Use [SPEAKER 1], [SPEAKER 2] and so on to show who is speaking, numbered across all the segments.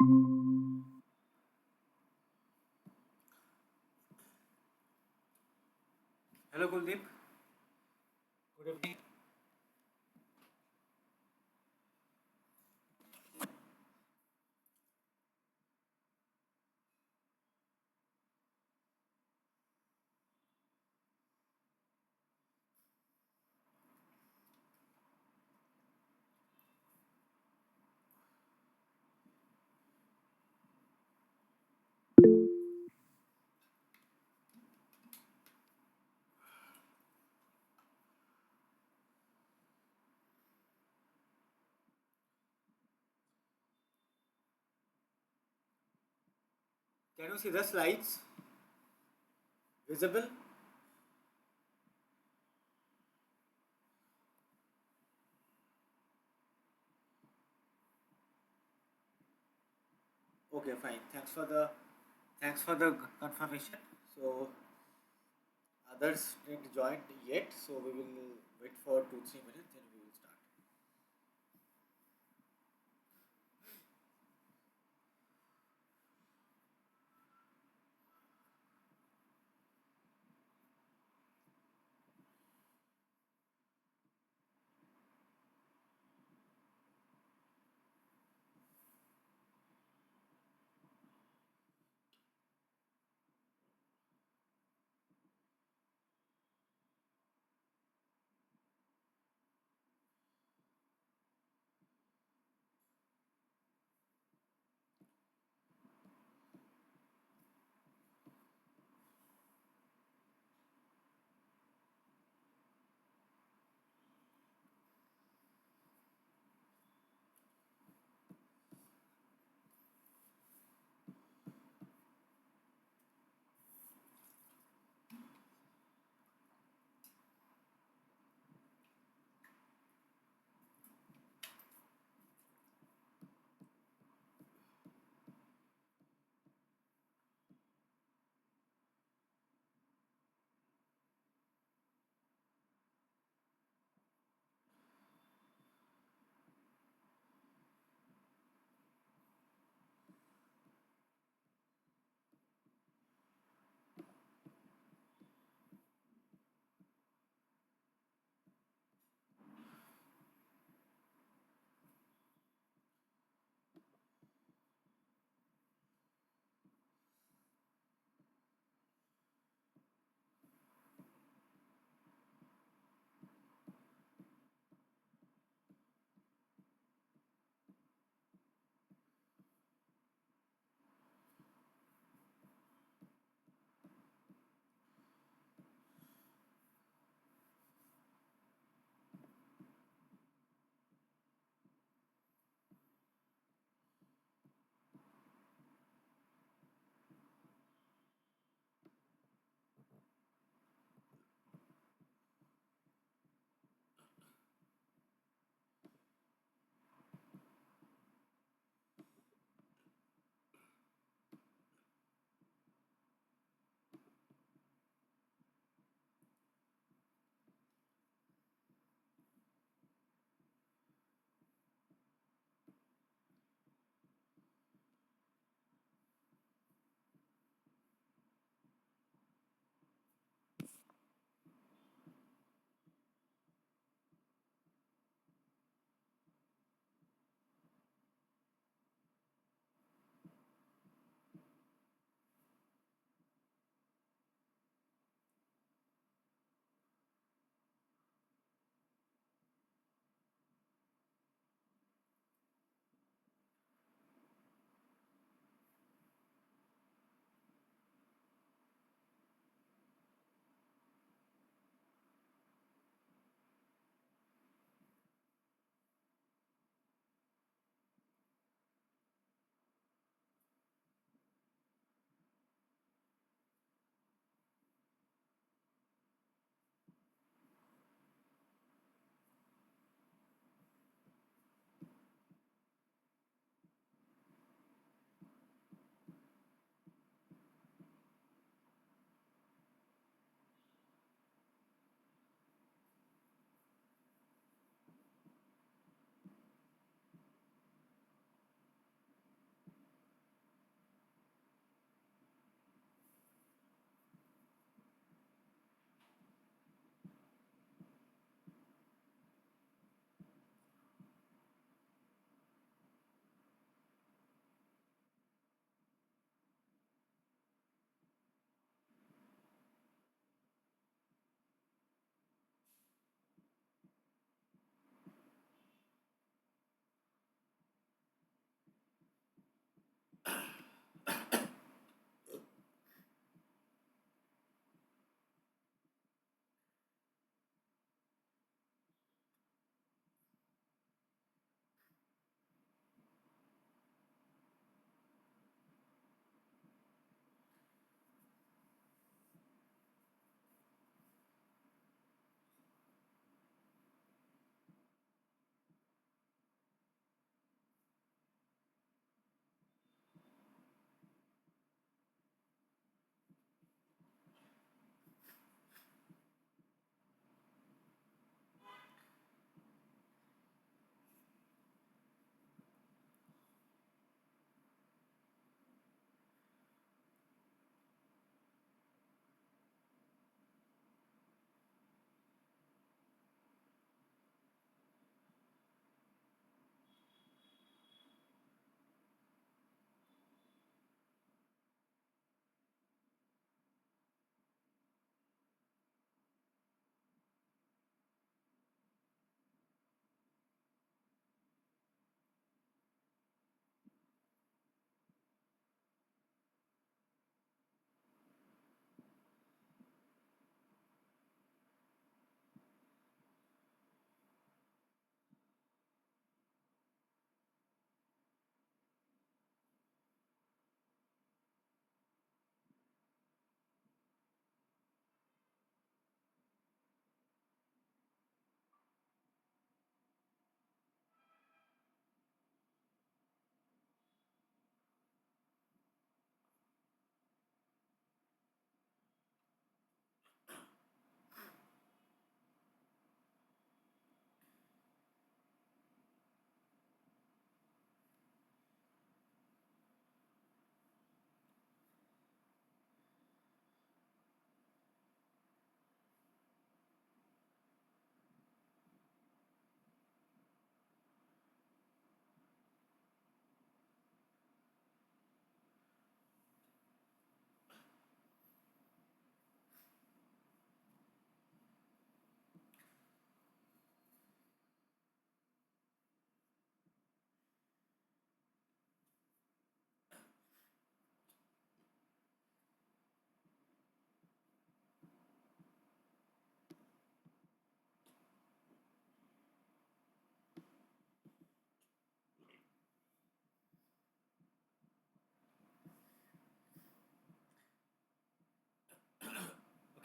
[SPEAKER 1] Hello, Kuldeep. Good evening. Can you see the slides visible? Okay, fine. Thanks for the confirmation. So others didn't join yet, so we will wait for 2-3 minutes, then we will start.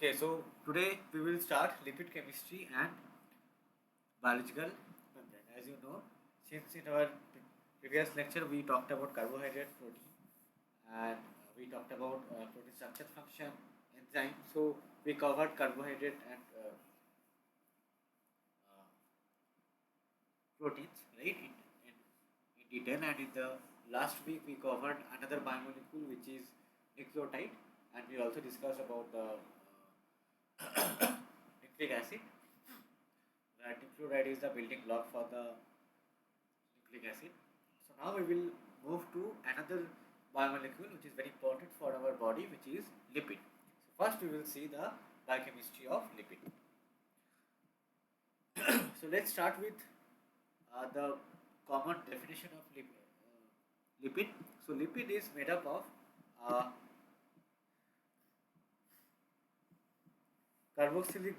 [SPEAKER 1] Okay, so today we will start lipid chemistry and biological membrane. As you know, since in our previous lecture we talked about carbohydrate, protein, and we talked about protein structure, function, enzyme. So we covered carbohydrate and uh, proteins, right, in detail. And in the last week we covered another biomolecule which is nucleotide, and we also discussed about the nucleic acid. That nucleotide is the building block for the nucleic acid. So now we will move to another biomolecule which is very important for our body, which is lipid. So first we will see the biochemistry of lipid. So let's start with the common definition of lipid. So lipid is made up of uh, carboxylic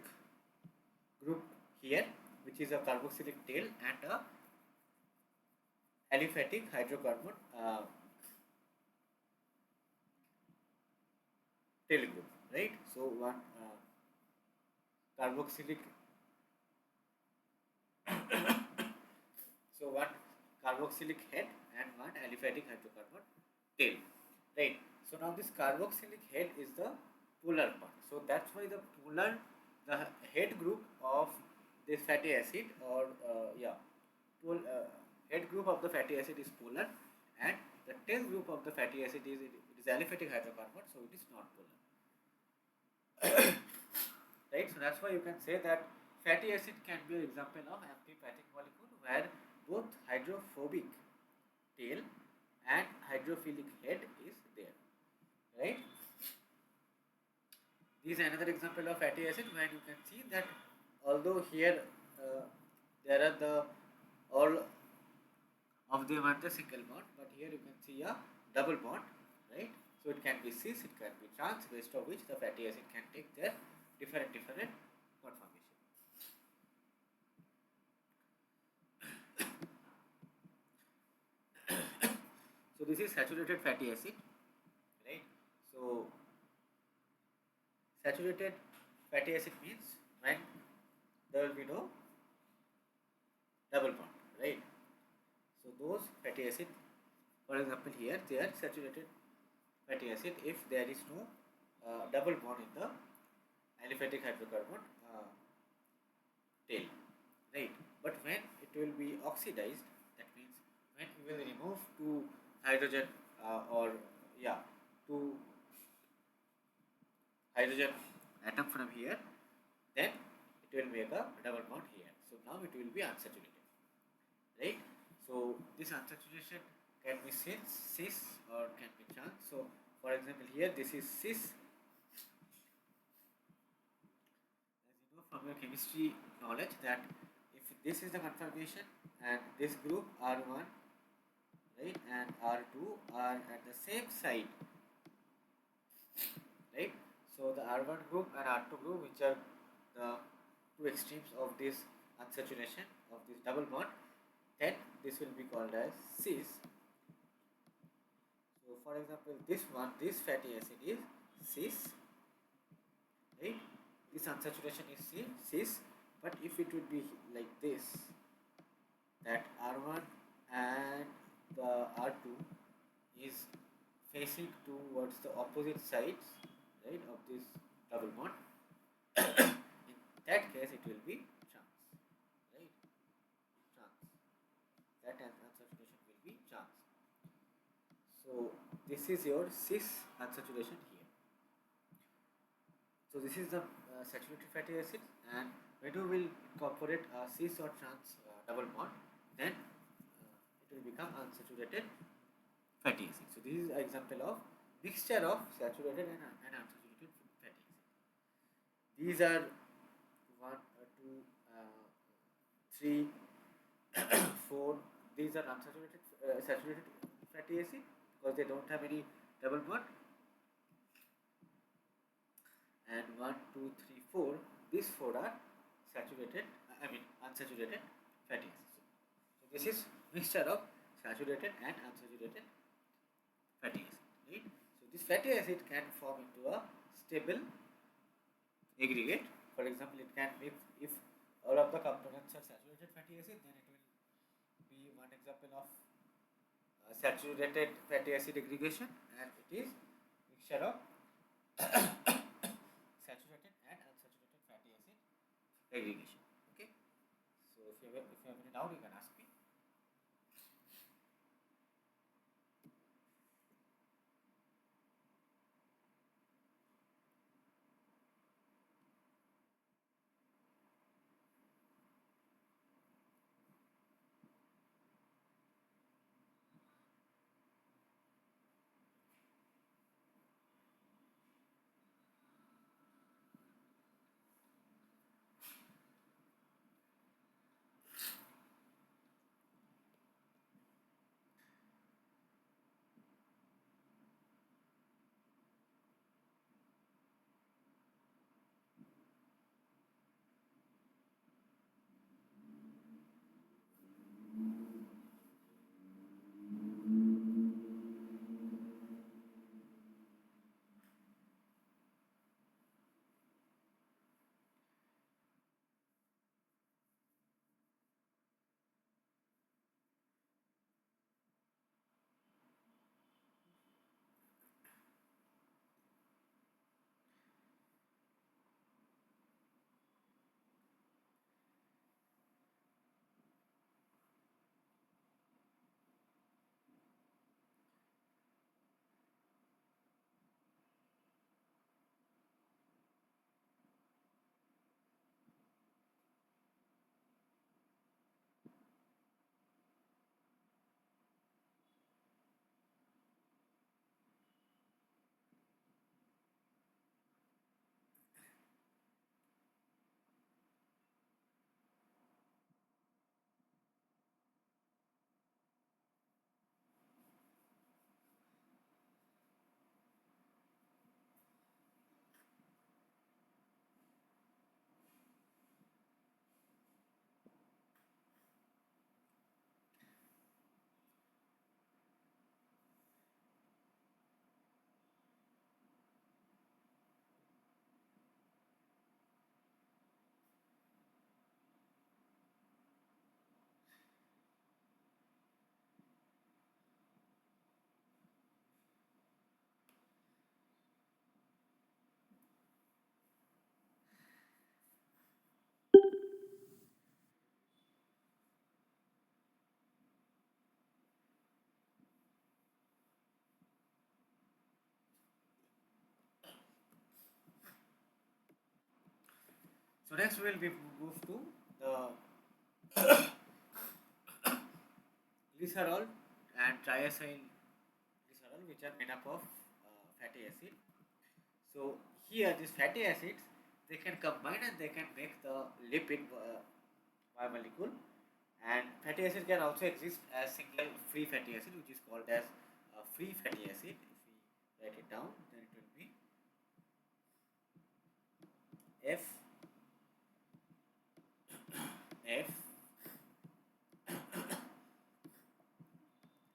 [SPEAKER 1] group here, which is a carboxylic tail, and a aliphatic hydrocarbon tail group, right? So one carboxylic so one carboxylic head and one aliphatic hydrocarbon tail, right? So now this carboxylic head is the polar part. So that's why the head group of this fatty acid, or head group of the fatty acid is polar, and the tail group of the fatty acid is aliphatic hydrocarbon, so it is not polar. Right, so that's why you can say that fatty acid can be an example of amphipathic molecule where both hydrophobic tail and hydrophilic head is there, right? This is another example of fatty acid where you can see that although here there are the all of them are the single bond, but here you can see a double bond, right? So it can be cis, it can be trans, based on which the fatty acid can take their different conformation. So this is saturated fatty acid, right? So saturated fatty acid means when there will be no double bond, right? So those fatty acid, for example, here they are saturated fatty acid if there is no double bond in the aliphatic hydrocarbon tail, right? But when it will be oxidized, that means when you will remove two hydrogen or yeah two hydrogen atom from here, then it will make a double bond here. So now it will be unsaturated, right? So this unsaturation can be cis or can be trans. So for example, here this is cis. As you know from your chemistry knowledge that if this is the conformation and this group R1, right, and R2 are at the same side, right? So the R1 group and R2 group, which are the two extremes of this unsaturation of this double bond, then this will be called as cis. So for example, this fatty acid is cis, right? This unsaturation is cis, but if it would be like this, that R1 and the R2 is facing towards the opposite sides, right, of this double bond, in that case it will be trans, right? Trans. That unsaturation will be trans. So this is your cis unsaturation here. So this is the saturated fatty acid, and when you will incorporate a cis or trans double bond, then it will become unsaturated fatty acid. So this is an example of mixture of saturated and unsaturated fatty acid. These are 1, 2, 3, 4. These are unsaturated saturated fatty acid because they don't have any double bond. And 1, 2, 3, 4. These 4 are saturated. Unsaturated fatty acids. So this is mixture of saturated and unsaturated fatty acid, right? So this fatty acid can form into a stable aggregate. For example, it can be if all of the components are saturated fatty acid, then it will be one example of saturated fatty acid aggregation, and it is mixture of saturated and unsaturated fatty acid aggregation. Okay. So if you have any doubt, you can ask me. So next we will move to the glycerol and triacyl glycerol, which are made up of fatty acid. So here these fatty acids, they can combine and they can make the lipid biomolecule, and fatty acid can also exist as single free fatty acid, which is called as free fatty acid. If we write it down, then it will be F F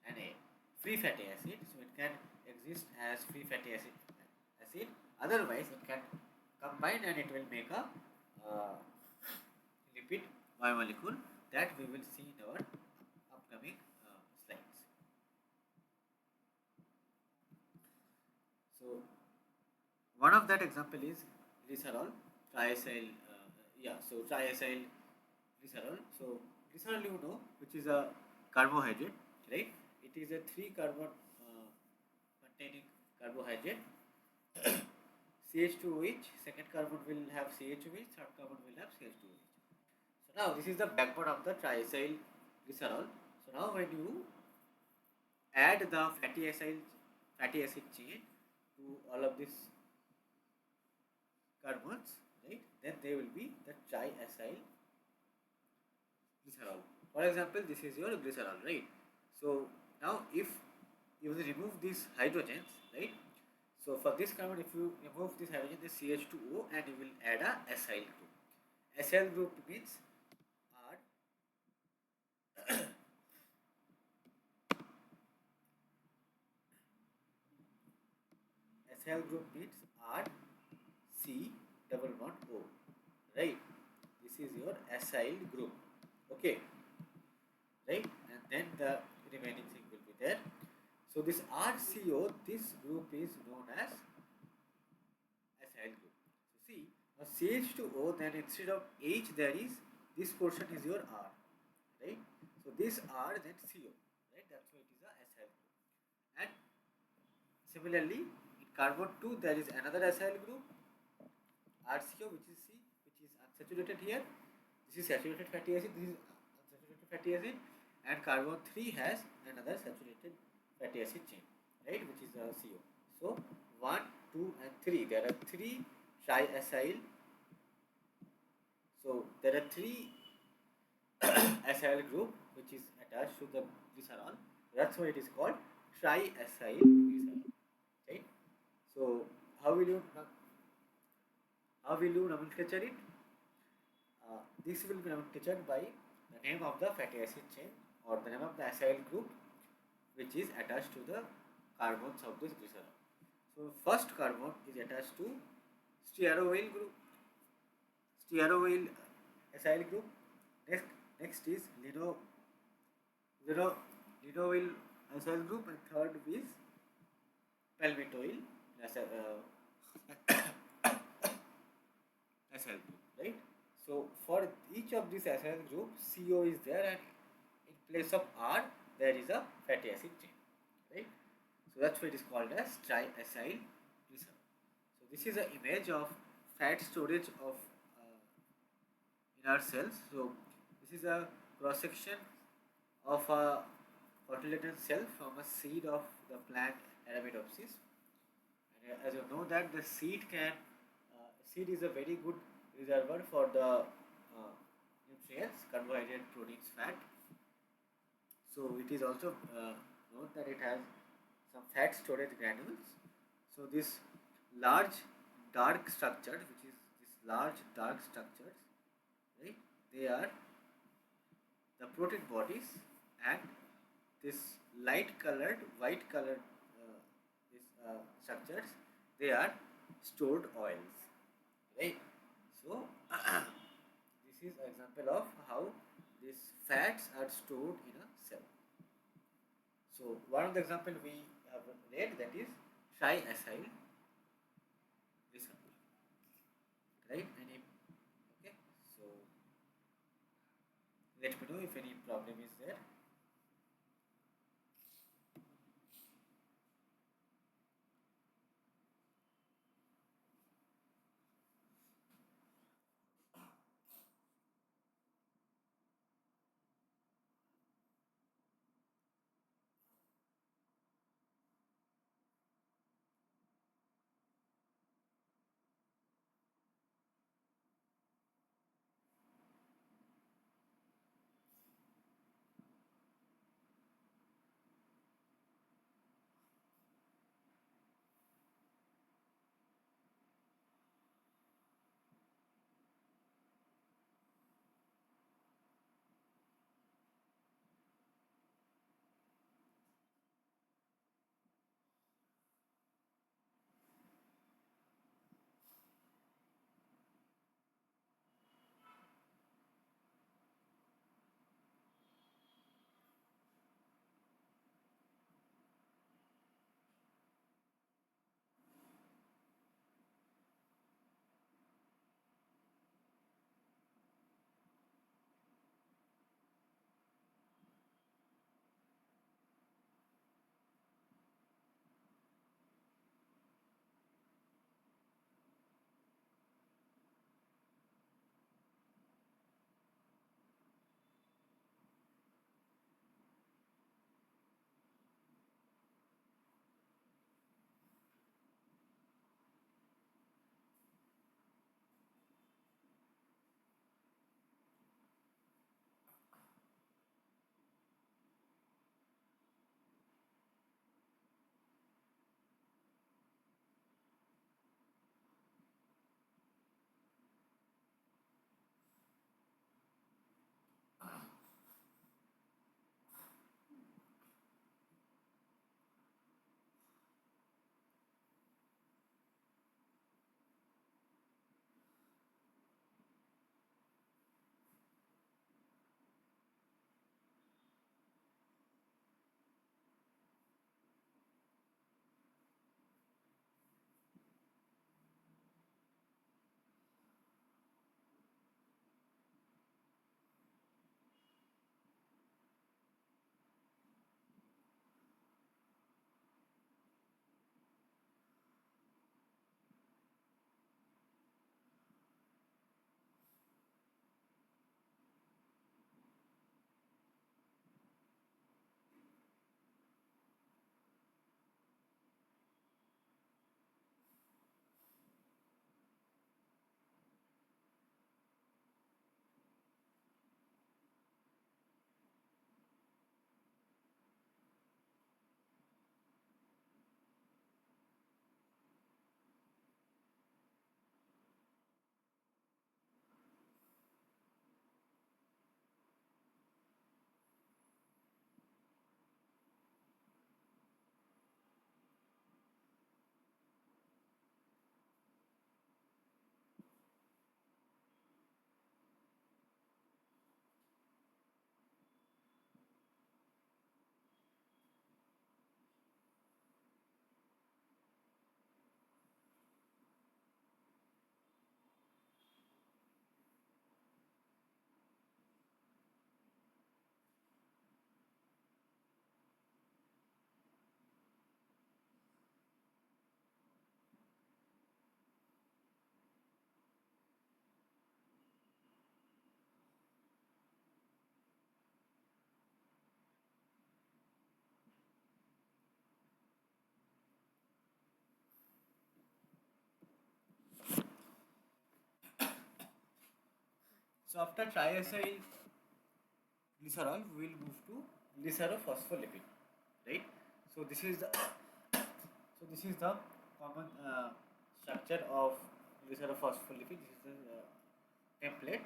[SPEAKER 1] and A, free fatty acid. So it can exist as free fatty acid. Otherwise, it can combine and it will make a uh, lipid biomolecule that we will see in our upcoming slides. So one of that example is glycerol, triacyl. So triacyl glycerol. So glycerol, which is a carbohydrate, right? It is a three carbon containing carbohydrate. CH2OH, second carbon will have CHOH, third carbon will have CH2OH. So now this is the backbone of the triacyl glycerol. So now when you add the fatty acid chain to all of these carbons, right? Then they will be the triacyl glycerol. For example, this is your glycerol, right? So now if you will remove these hydrogens, right? So for this carbon, if you remove this hydrogen, this CH2O, and you will add a acyl group. Acyl group means R. Acyl group means R C double bond right? This is your acyl group, okay, right? And then the remaining thing will be there. So this RCO, this group is known as acyl group. So see, now CH2O, then instead of H there is, this portion is your R, right? So this R then CO, right? That's why it is a acyl group. And similarly, in carbon 2 there is another acyl group RCO, which is C, which is unsaturated here. This is saturated fatty acid, this is unsaturated fatty acid, and carbon 3 has another saturated fatty acid chain, right, which is CO. So 1, 2 and 3, there are 3 triacyl. So there are 3 acyl group which is attached to the glycerol. That's why it is called triacyl glycerol, right? So how will you nomenclature it? This will be nomenclatured by the name of the fatty acid chain or the name of the acyl group which is attached to the carbons of this glycerol. So first carbon is attached to stearoyl group, stearoyl acyl group. Next is linoyl acyl group, and third is palmitoyl acyl group, right? So for each of these acyl group, CO is there, and in place of R, there is a fatty acid chain, right? So that's why it is called as triacyl glycerol. So this is an image of fat storage of in our cells. So this is a cross section of a cotyledon cell from a seed of the plant Arabidopsis. And as you know that the seed is a very good reservoir for the nutrients, carbohydrate, proteins, fat. So it is also known that it has some fat storage granules. So this large dark structure, which is this large dark structures, right? They are the protein bodies, and this light colored, white colored this structures, they are stored oils, right? So this is an example of how these fats are stored in a cell. So one of the example we have read, that is triacyl glycerol, right? Okay, so let me know if any problem is there. So after triacyl glycerol, we will move to glycerophospholipid, right? So this is the common structure of glycerophospholipid. This is the template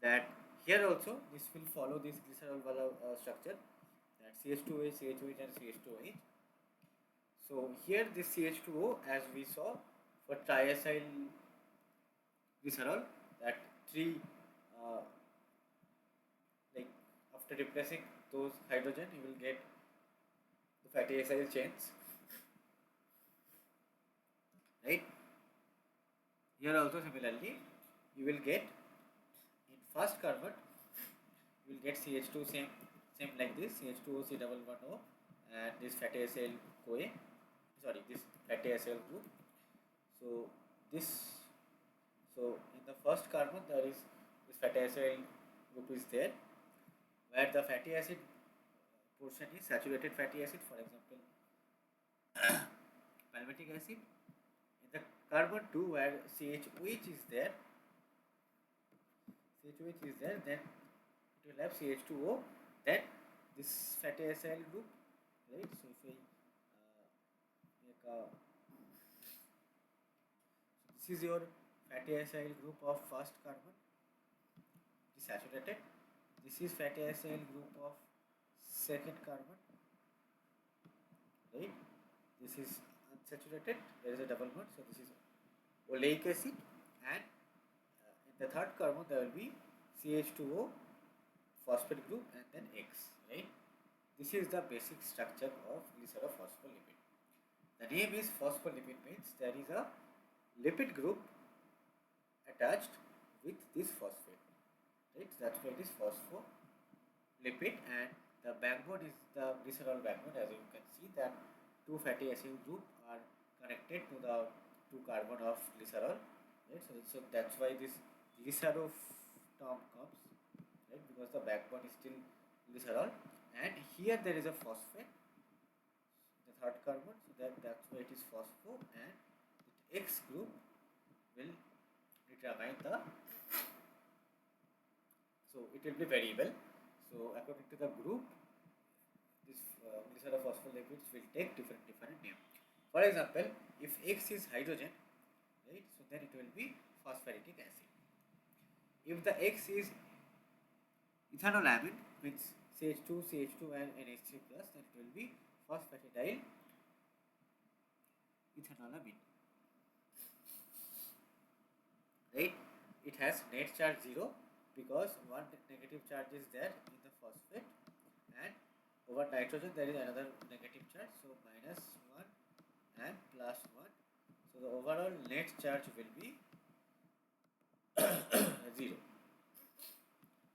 [SPEAKER 1] that here also this will follow this glycerol structure, that CH2OH, CHOH and CH2OH. So here this CH2O, as we saw for triacyl glycerol, that three like after replacing those hydrogen you will get the fatty acyl chains, right? Here also similarly you will get in first carbon you will get CH2, same like this, CH2O C double one O, and this fatty acyl CoA, sorry, this fatty acyl group. So this, so in the first carbon there is this fatty acyl group is there, where the fatty acid portion is saturated fatty acid, for example palmitic acid. In the carbon 2 where CHOH is there, then it will have CH2O, then this fatty acyl group, right? So if we make a, so this is your fatty acyl group of first carbon, desaturated. This is fatty acyl group of second carbon, right? This is unsaturated, there is a double bond, so this is oleic acid, and in the third carbon there will be CH2O phosphate group and then X, right? This is the basic structure of glycerophospholipid. The name is phospholipid, means there is a lipid group attached with this phosphate, right? That's why it is phospholipid, and the backbone is the glycerol backbone. As you can see that two fatty acid group are connected to the two carbon of glycerol, right? So that's why this glycerol term comes, right? Because the backbone is still glycerol, and here there is a phosphate, the third carbon, so that's why it is phospho, and the X group will determine the, so it will be variable. So according to the group, this glycerophospholipids will take different name. For example, if X is hydrogen, right, so then it will be phosphoric acid. If the X is ethanolamine, means CH2 and NH3 plus, then it will be phosphatidyl ethanolamine, right? It has net charge 0 because one negative charge is there in the phosphate, and over nitrogen there is another negative charge, so minus 1 and plus 1, so the overall net charge will be 0.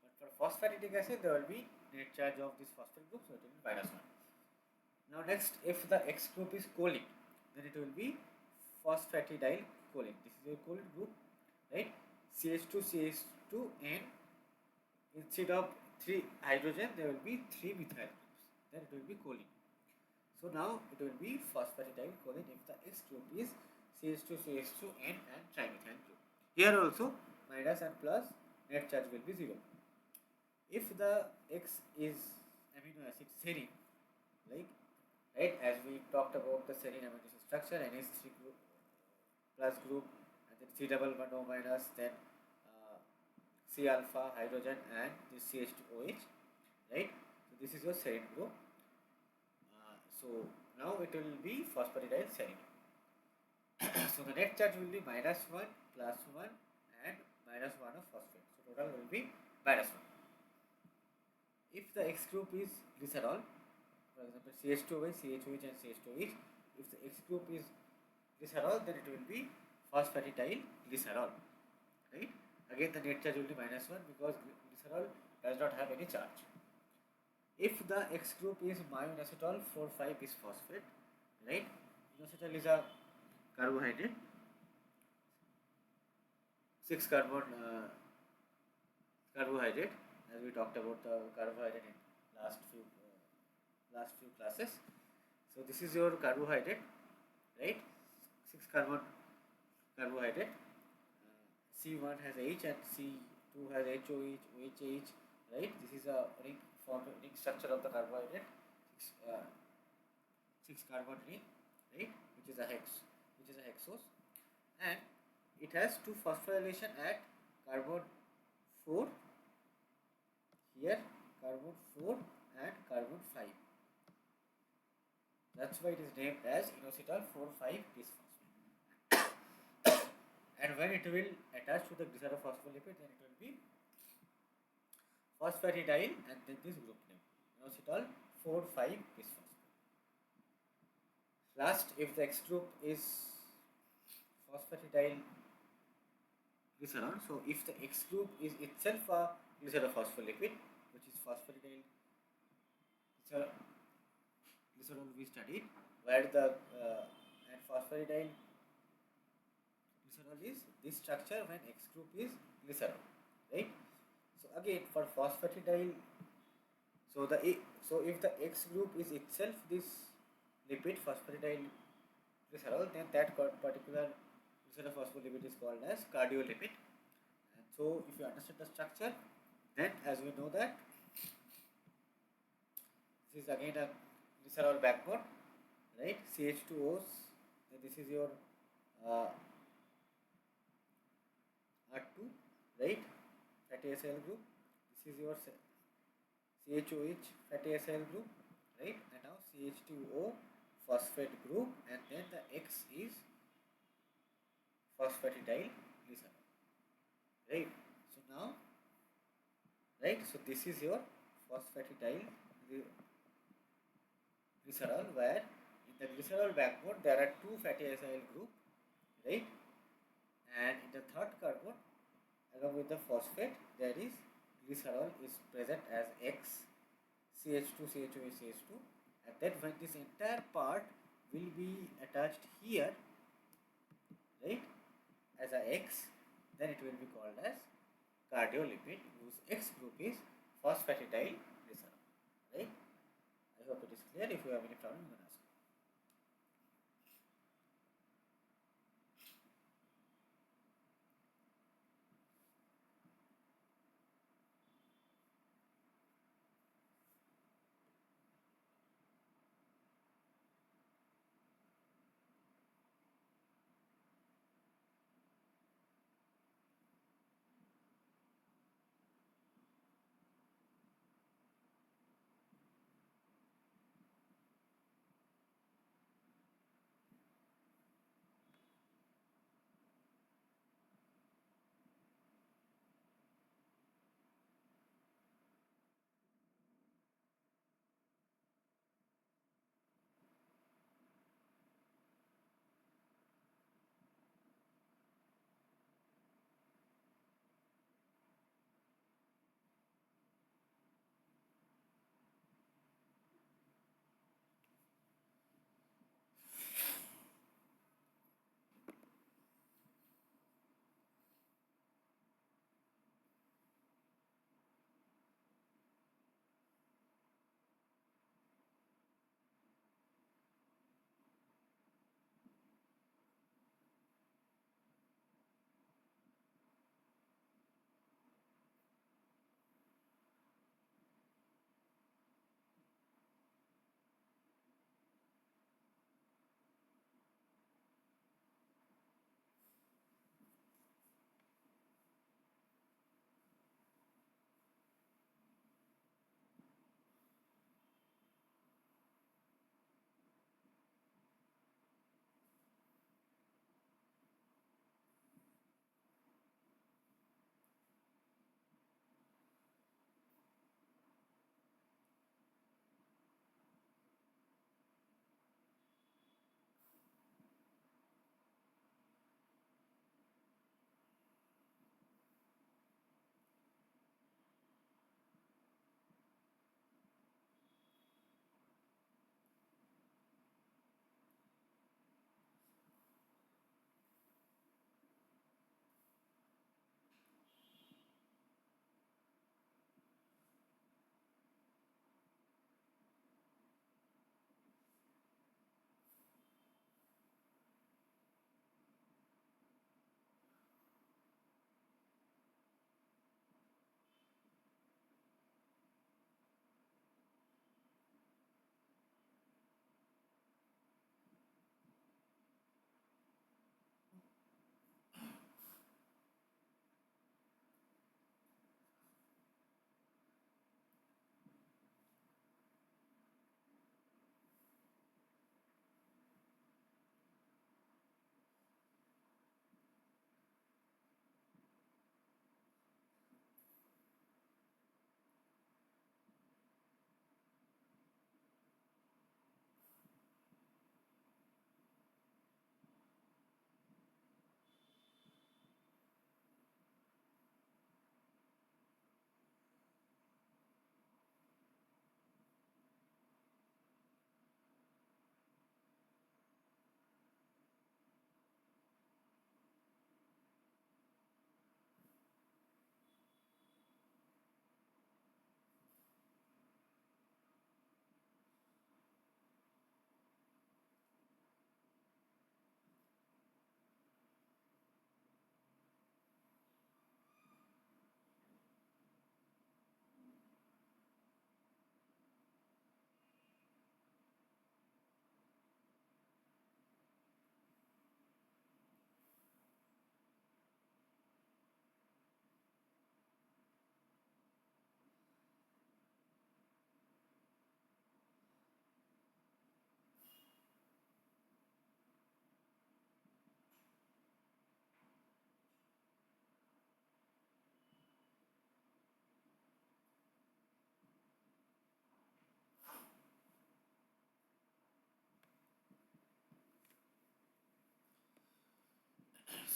[SPEAKER 1] But for phosphatidic acid there will be net charge of this phosphate group, so it will be minus 1. Now next, if the X group is choline, then it will be phosphatidyl choline. This is your choline group, right? CH2 and instead of 3 hydrogen there will be 3 methyl groups, then it will be choline. So now it will be phosphatidyl choline if the X group is CH2 and trimethyl group. Here also minus and plus net charge will be 0. If the X is amino acid serine, like, right, as we talked about the serine amino acid structure, NH3 group plus group, and then C double bond O minus, then C alpha hydrogen and this CH2OH, right? So this is your serine group. So now it will be phosphatidyl serine. So the net charge will be minus 1 plus 1 and minus 1 of phosphate. So total will be minus 1. If the X group is glycerol, for example CH2OH, CHOH and CH2OH, if the X group is glycerol, then it will be phosphatidyl glycerol, right? Again the net charge will be minus 1 because glycerol does not have any charge. If the X group is myoinositol 4,5 bisphosphate, right? Inositol is a carbohydrate, 6 carbon carbohydrate, as we talked about the carbohydrate in last few classes. So this is your carbohydrate, right? 6 carbon carbohydrate. C1 has H and C2 2 has OH, right? This is a ring structure of the carbohydrate. Six carbon ring, right? Which is a hexose, and it has two phosphorylation at carbon 4 here, carbon 4 and carbon 5. That's why it is named as inositol 4,5 bisphosphate. And when it will attach to the glycerophospholipid, then it will be phosphatidyl and then this group name inositol 4,5 bisphosphate. Last, if the X group is phosphatidyl glycerol, so if the X group is itself a glycerophospholipid, which is phosphatidyl glycerol we studied, where the and phosphatidyl glycerol is this structure when X group is glycerol, right? So again for phosphatidyl, so if the X group is itself this lipid phosphatidyl glycerol, then that particular glycerophospholipid is called as cardiolipid. And so if you understand the structure, then as we know that this is again a glycerol backbone, right? CH2Os, then this is your uh, R2, right? Fatty acyl group. This is your CHOH fatty acyl group, right? And now CH2O phosphate group, and then the X is phosphatidyl glycerol, right? So now, right? So this is your phosphatidyl glycerol, where in the glycerol backbone there are two fatty acyl group, right? And in the third carbon, along with the phosphate, there is glycerol is present as X, CH2, CHOH, CH2, and then when this entire part will be attached here, right, as a X, then it will be called as cardiolipid, whose X group is phosphatidyl glycerol, right? I hope it is clear. If you have any problem, you can ask.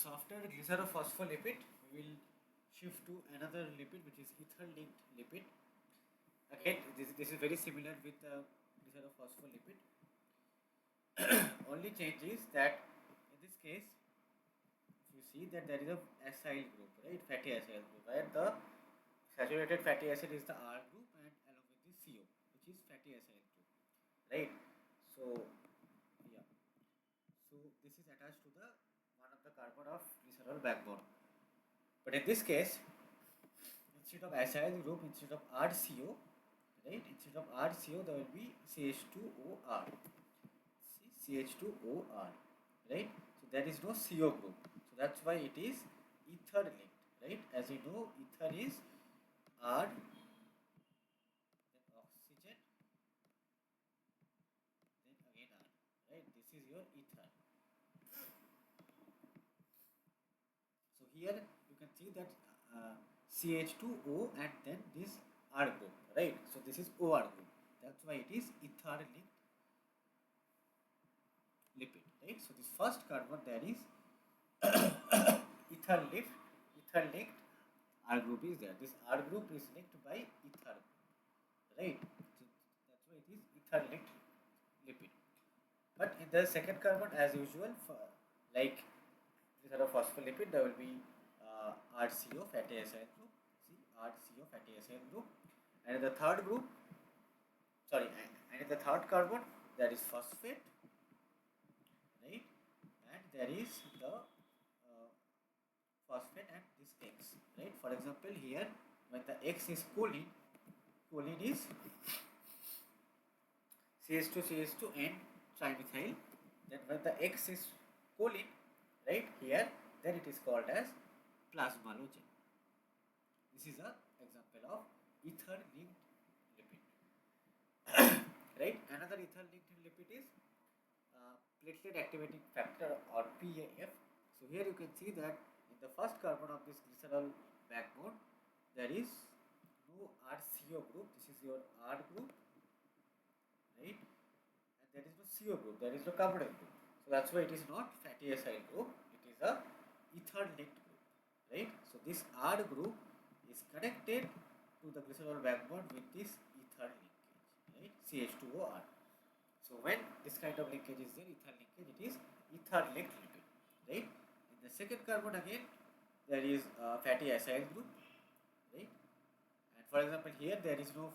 [SPEAKER 1] So after glycerophospholipid, we will shift to another lipid which is ether linked lipid. Again, this is very similar with the glycerophospholipid. Only change is that in this case, if you see that there is a acyl group, right? Fatty acyl group, where the saturated fatty acid is the R group and along with the CO, which is fatty acyl group, right? So yeah, so this is attached to the one of the carbon of glycerol backbone. But in this case, instead of acyl group, instead of RCO, right? Instead of RCO, there will be CH2OR. CH2OR, right? So there is no CO group. So that's why it is ether linked, right? As you know, ether is R, then oxygen, then again R, right? This is your ether. So here you can see that CH2O and then this R group, right? So this is OR group. That's why it is ether linked lipid, right? So this first carbon there is ether linked R group is there. This R group is linked by ether group, right? So that's why it is ether linked lipid. But in the second carbon, as usual, like glycerophospholipid, there will be RCO fatty acyl group. See, RCO fatty acyl group, and in the third group, sorry, and in the third carbon, there is phosphate, right? And there is the phosphate and this X, right? For example, here when the X is choline, choline is CH2 and trimethyl. Then when the X is choline, right here, then it is called as plasmalogen. This is an example of ether linked lipid. Right? Another ether linked lipid is platelet activating factor or PAF. So here you can see that in the first carbon of this glycerol backbone, there is no RCO group. This is your R group, right? And there is no CO group. There is no carbonyl group. So that's why it is not fatty acyl group. It is a ether linked group, right? So this R group is connected to the glycerol backbone with this ether linkage, right? CH2OR. So when this kind of linkage is there, ether linkage, it is ether linked lipid, right? In the second carbon again, there is fatty acyl group, right? And for example, here there is no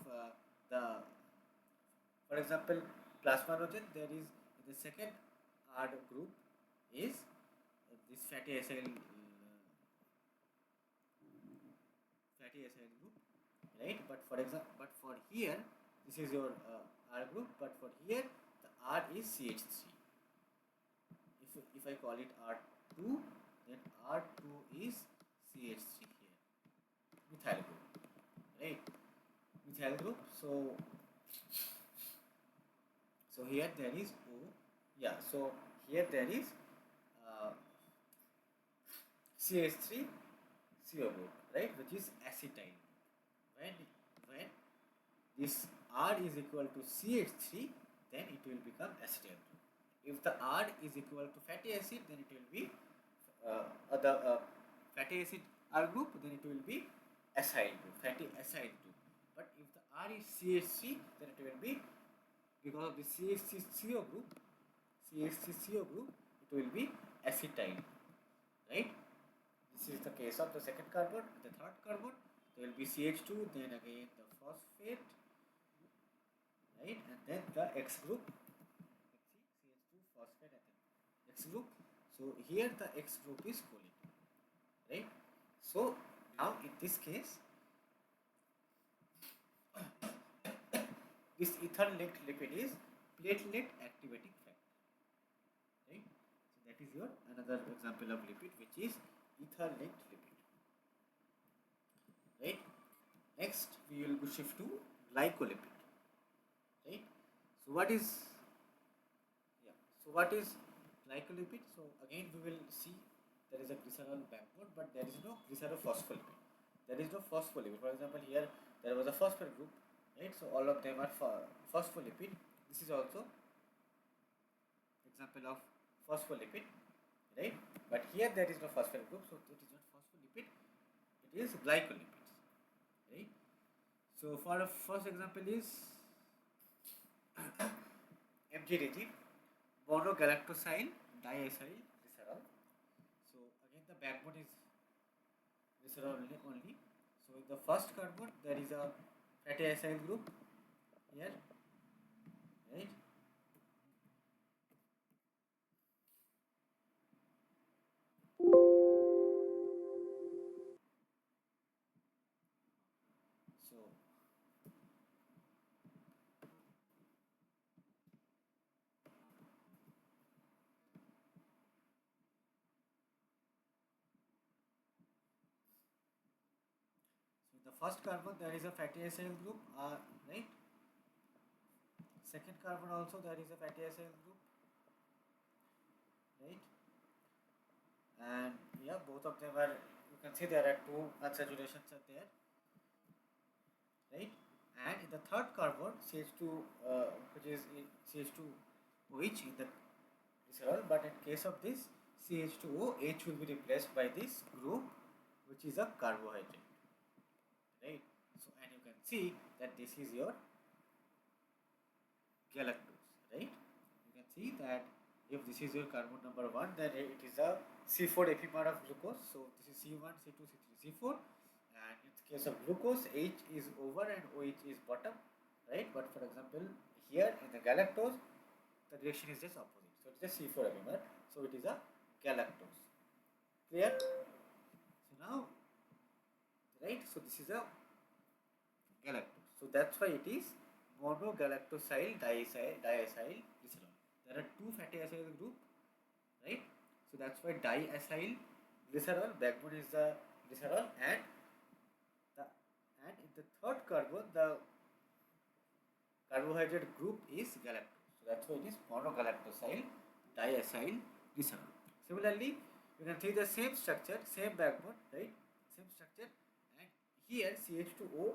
[SPEAKER 1] for example, plasmalogen. There is in the second R group is this fatty acyl group, right? But for example, but for here, this is your R group, but for here the R is CH3. If I call it R2, then R2 is CH3 here, methyl group, right? Methyl group. So here there is O, yeah. So here there is CH3 CO group, right? Which is acetyl. When this R is equal to CH3, then it will become acetyl group. If the R is equal to fatty acid, then it will be the fatty acid R group, then it will be acyl group, fatty acyl group. But if the R is CH3, then it will be, because of the CH3CO group, it will be acetyl, right? This is the case of the second carbon. The third carbon, there will be CH2, then again the phosphate, right? And then the X group. You can see CH2, phosphate, and then X group. So here the X group is choline, right? So now in this case, this ether linked lipid is platelet activating factor, right? So that is your another example of lipid, which is ether linked lipid, right? Next we will go shift to glycolipid, right? So what is glycolipid? So again we will see there is a glycerol backbone, but there is no glycerophospholipid. There is no phospholipid. For example, here there was a phosphate group, right? So all of them are phospholipid. This is also example of phospholipid, right? But here there is no phosphate group, so it is not phospholipid, it is glycolipids, right? So for the first example is MGDG, monogalactosyl diacyl glycerol. So again the backbone is glycerol only. So in the first carbon there is a fatty acyl group here, right? So so the first carbon there is a fatty acyl group, right? Second carbon also there is a fatty acyl group, right? And yeah, both of them are, you can see there are two unsaturations are there, right? And in the third carbon CH2, which is CH2OH in the glycerol, but in case of this CH2O, H will be replaced by this group which is a carbohydrate, right? So and you can see that this is your galactose, right? You can see that if this is your carbon number 1, then it is a C4 epimer of glucose. So this is C1, C2, C3, C4. And in case of glucose, H is over and OH is bottom, right? But for example, here in the galactose, the reaction is just opposite. So it is a C4 epimer. So it is a galactose. Clear? So now, right? So this is a galactose. So that's why it is monogalactosyl diacyl glycerol. There are two fatty acyl group, right? So that's why diacyl glycerol, backbone is the glycerol, and the and in the third carbon the carbohydrate group is galactose. So that's why it is monogalactosyl diacyl glycerol. Similarly, you can see the same structure, same backbone, right? Same structure, and here CH2O,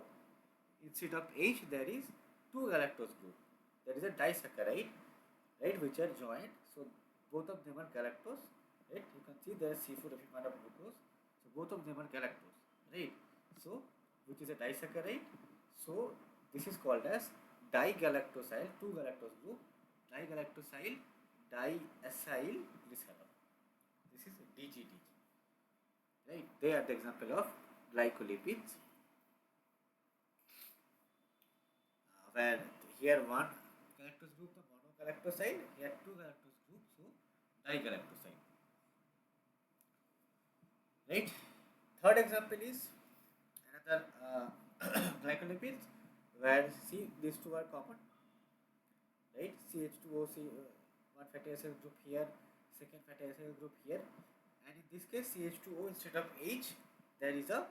[SPEAKER 1] instead of H there is two galactose group. There is a disaccharide, right, which are joined. So both of them are galactose, right? You can see there is C4 epimer of glucose. So both of them are galactose, right? So which is a disaccharide. So this is called as digalactosyl, two galactose group, digalactosyl diacyl glycerol. This is DGDG, right? They are the example of glycolipids. Where here one galactose group the monogalactosyl, here two galactose group, so digalactosyl, right? Third example is another glycolipids where see these two are common, right? CH2O, one fatty acyl group here, second fatty acyl group here, and in this case CH2O instead of H there is a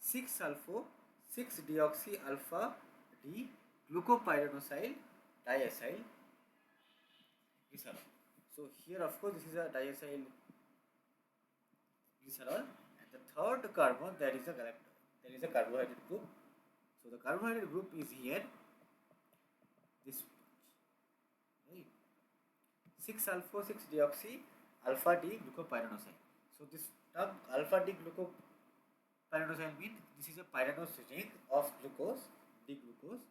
[SPEAKER 1] 6 sulfo 6 deoxy alpha D glucopyranosyl diacyl glycerol. So here of course this is a diacyl glycerol, and the third carbon there is a carbohydrate group. So the carbohydrate group is here, this right, 6 sulfo 6 deoxy alpha D glucopyranosyl. So this term alpha D glucopyranosyl means this is a pyranose ring of glucose, D glucose,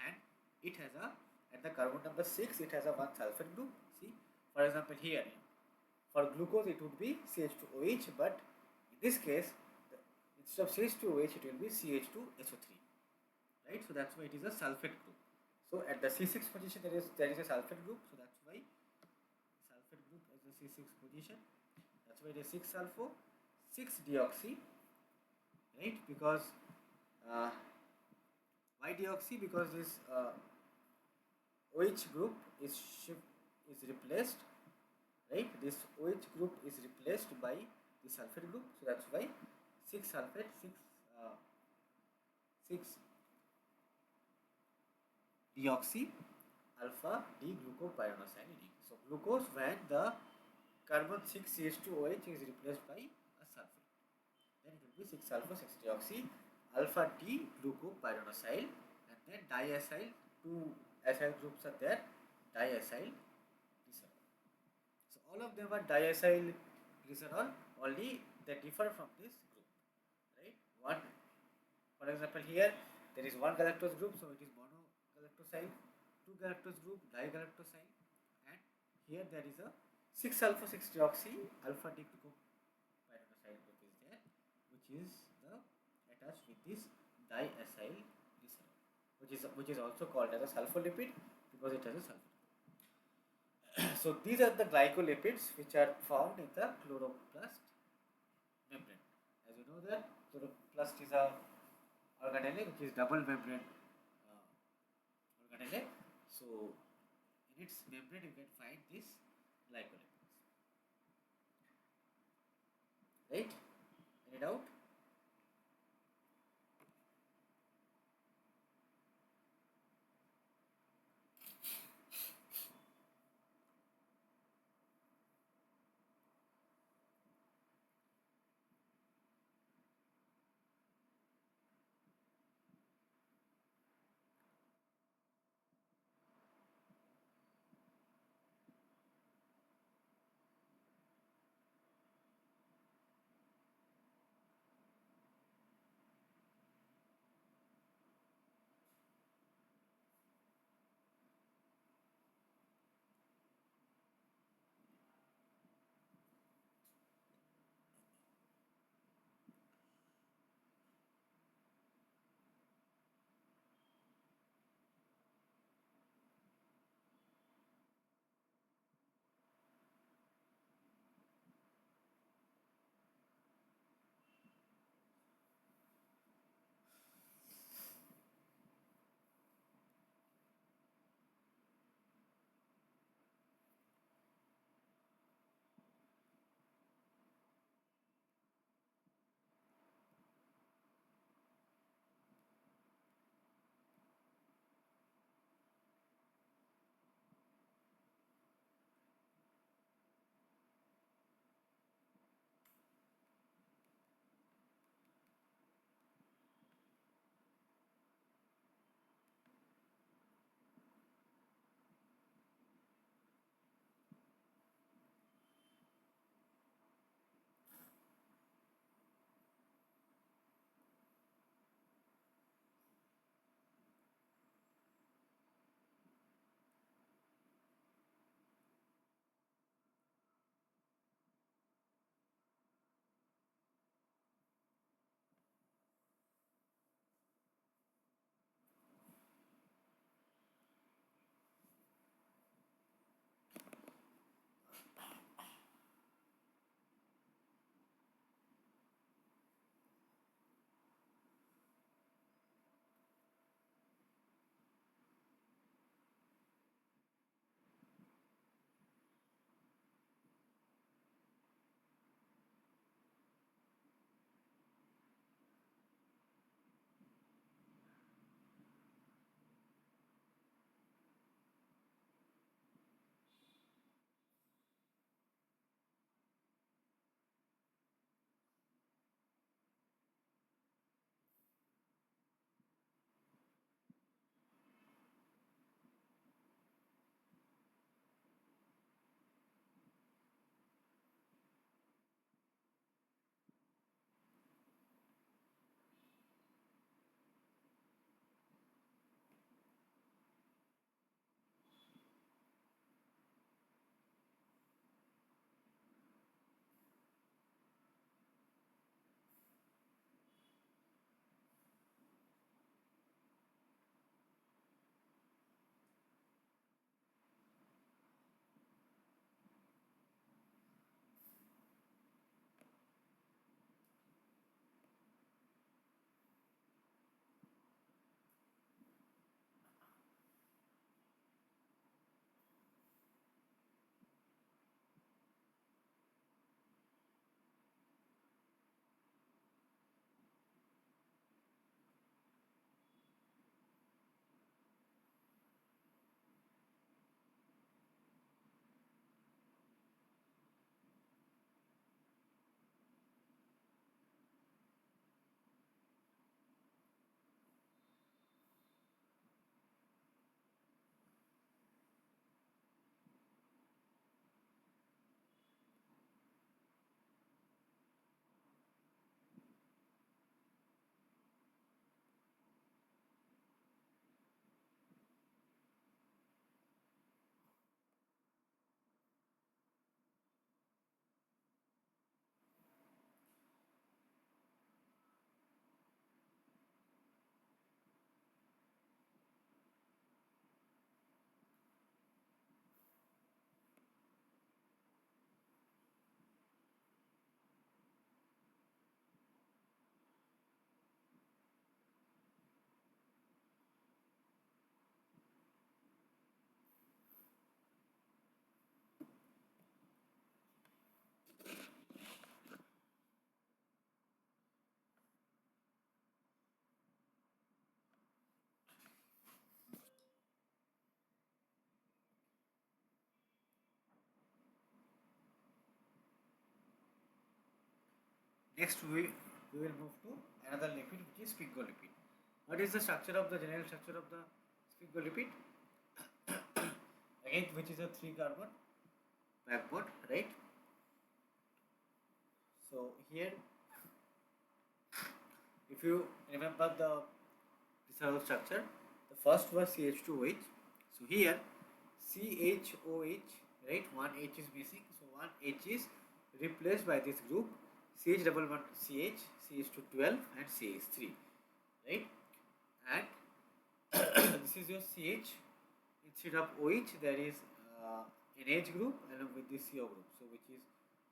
[SPEAKER 1] and it has a, at the carbon number 6 it has a one sulfate group. See, for example here for glucose it would be CH2OH, but in this case instead of CH2OH it will be CH2SO3, right? So that's why it is a sulfate group. So at the C6 position there is a sulfate group, so that's why sulfate group is the C6 position. That's why it is 6 sulfo 6 deoxy, right? Because why deoxy? Because this OH group is replaced, right? This OH group is replaced by the sulfate group, so that's why 6 sulfate 6 deoxy alpha D glucopyranosyl. So glucose, when the carbon 6 CH2OH is replaced by a sulfate, then it will be 6 sulfo 6 deoxy alpha D glucopyranosyl, and then diacyl, two acyl groups are there, diacyl glycerol. So all of them are diacyl glycerol, only they differ from this group, right? One, for example, here there is one galactose group, so it is monogalactosyl, two galactose group, digalactosyl, and here there is a 6 alpha 6 deoxy alpha dichlopyrandosyl group is there, which is the attached with this diacyl glycerol, which is also called as a sulfolipid because it has a sulfur. So these are the glycolipids which are found in the chloroplast membrane. As you know that chloroplast is a organelle which is double membrane organelle. So in its membrane you can find these glycolipids. Right? Any doubt? Next, we will move to another lipid, which is sphingolipid. What is the structure of the general structure of the sphingolipid? Again, which is a 3-carbon backbone, right? So here, if you remember the reservoir structure, the first was CH2OH. So here CHOH, right? One H is missing, so one H is replaced by this group CH double one CH, CH212 and CH3, right? And this is your CH. Instead of OH, there is an H group along with the CO group, so which is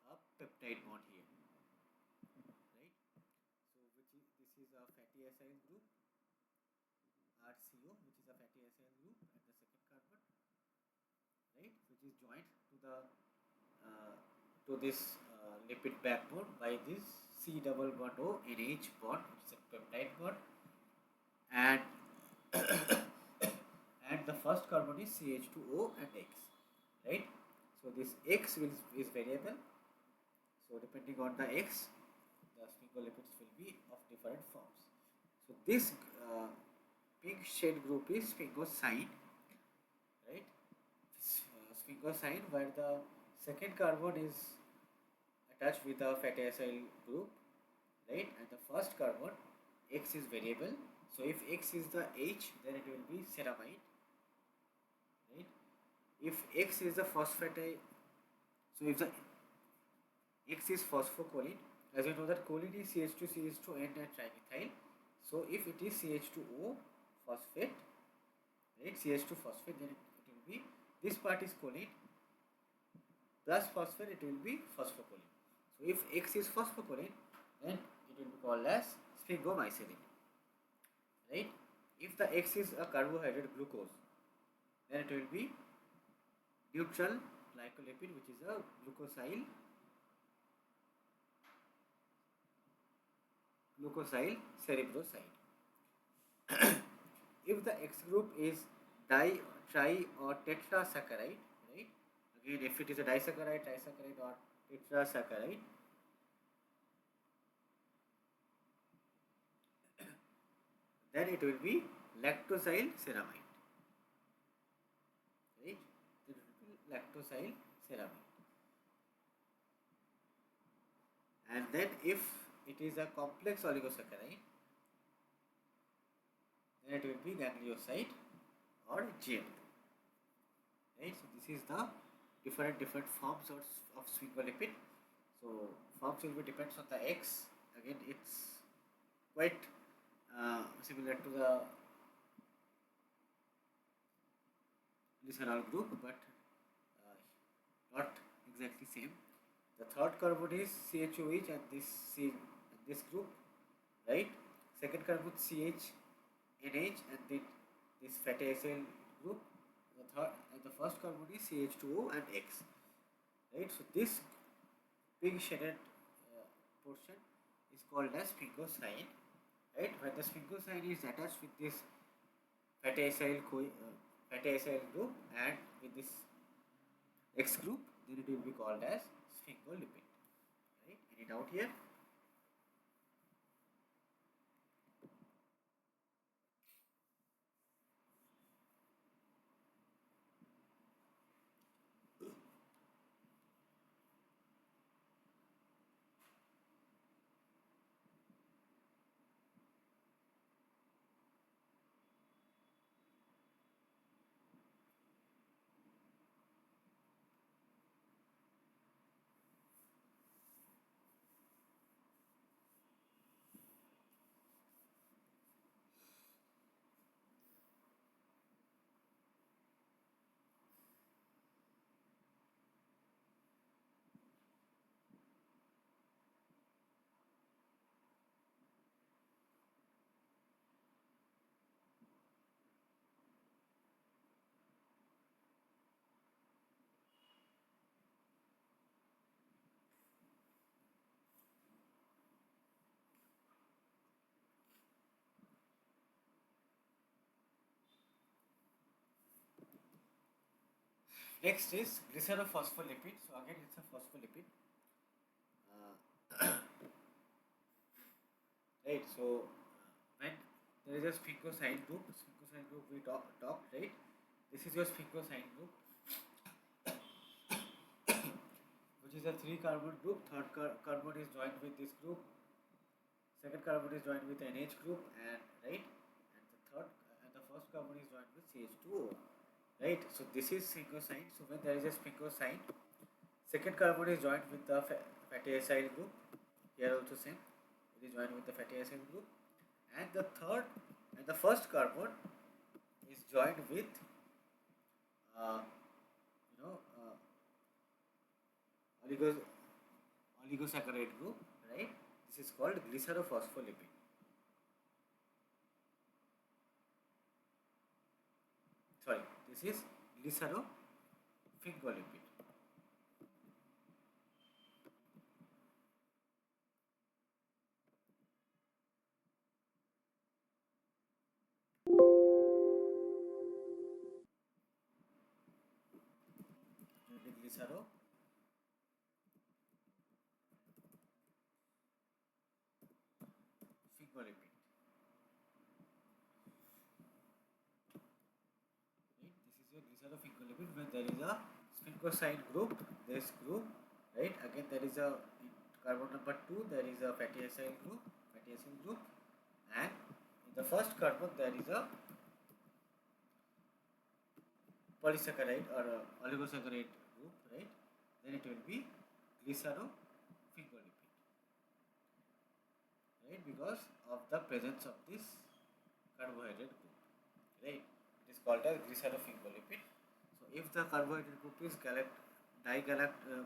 [SPEAKER 1] a peptide bond here, right? So this is a fatty acyl group RCO, which is a fatty acyl group at the second carbon, right? Which is joined uh, to this lipid backbone by this C double bond O NH bond, which is a peptide bond, and and the first carbon is CH2O and X, right? So this X is variable. So depending on the X, the sphingolipids will be of different forms. So this pink shade group is sphingosine, right? Sphingosine, where the second carbon is attached with the fatty acyl group, right? And the first carbon X is variable. So if X is the H, then it will be ceramide, right? If X is the phosphatide, so if the X is phosphocholine, as you know that choline is CH2CH2N and trimethyl. So if it is CH2O phosphate, right, CH2 phosphate, then it will be, this part is choline plus phosphate, it will be phosphocholine. So if X is phosphocholine, then it will be called as sphingomycin, right? If the X is a carbohydrate glucose, then it will be neutral glycolipid, which is a glucosyl cerebroside. If the X group is di, tri or tetrasaccharide, right? Again, if it is a disaccharide, trisaccharide or tetrasaccharide, then it will be lactosyl ceramide, right? It will be lactosyl ceramide. And then if it is a complex oligosaccharide, then it will be ganglioside or GL2, right? So this is the different forms of sphingolipid. So forms will be depends on the X. Again, it's quite similar to the glycerol group, but not exactly same. The third carbon is CHOH and this group, right? Second carbon CH NH and then this fatty acyl group. The first carbon is CH2O and X, right? So this pink shaded portion is called as sphingosine, right? When the sphingosine is attached with this fatty acyl group and with this X group, then it will be called as sphingolipid, right? Any doubt here? Next is glycerophospholipid. So again, it's a phospholipid. Uh, right? So when there is a sphingosine group we talked, right? This is your sphingosine group, which is a three carbon group. Third carbon is joined with this group. Second carbon is joined with NH group, and right, and the first carbon is joined with CH2O, right? So this is sphingosine. So when there is a sphingosine, second carbon is joined with the fatty acyl group. Here also same, it is joined with the fatty acyl group, and the third and the first carbon is joined with uh, you know oligos, oligosaccharide group, right? This is called glycerophospholipid. Sorry, this is glycerophospholipid. Glycerophospholipid. Right? This is your glycerophospholipid when there is a sphingosine group, this group, right? Again, there is a in carbon number 2, there is a fatty acyl group, and in the first carbon there is a polysaccharide or a oligosaccharide group, right? Then it will be glycerophospholipid, right? Because of the presence of this carbohydrate group, right? It is called as glycerophospholipid. So if the carbohydrate group is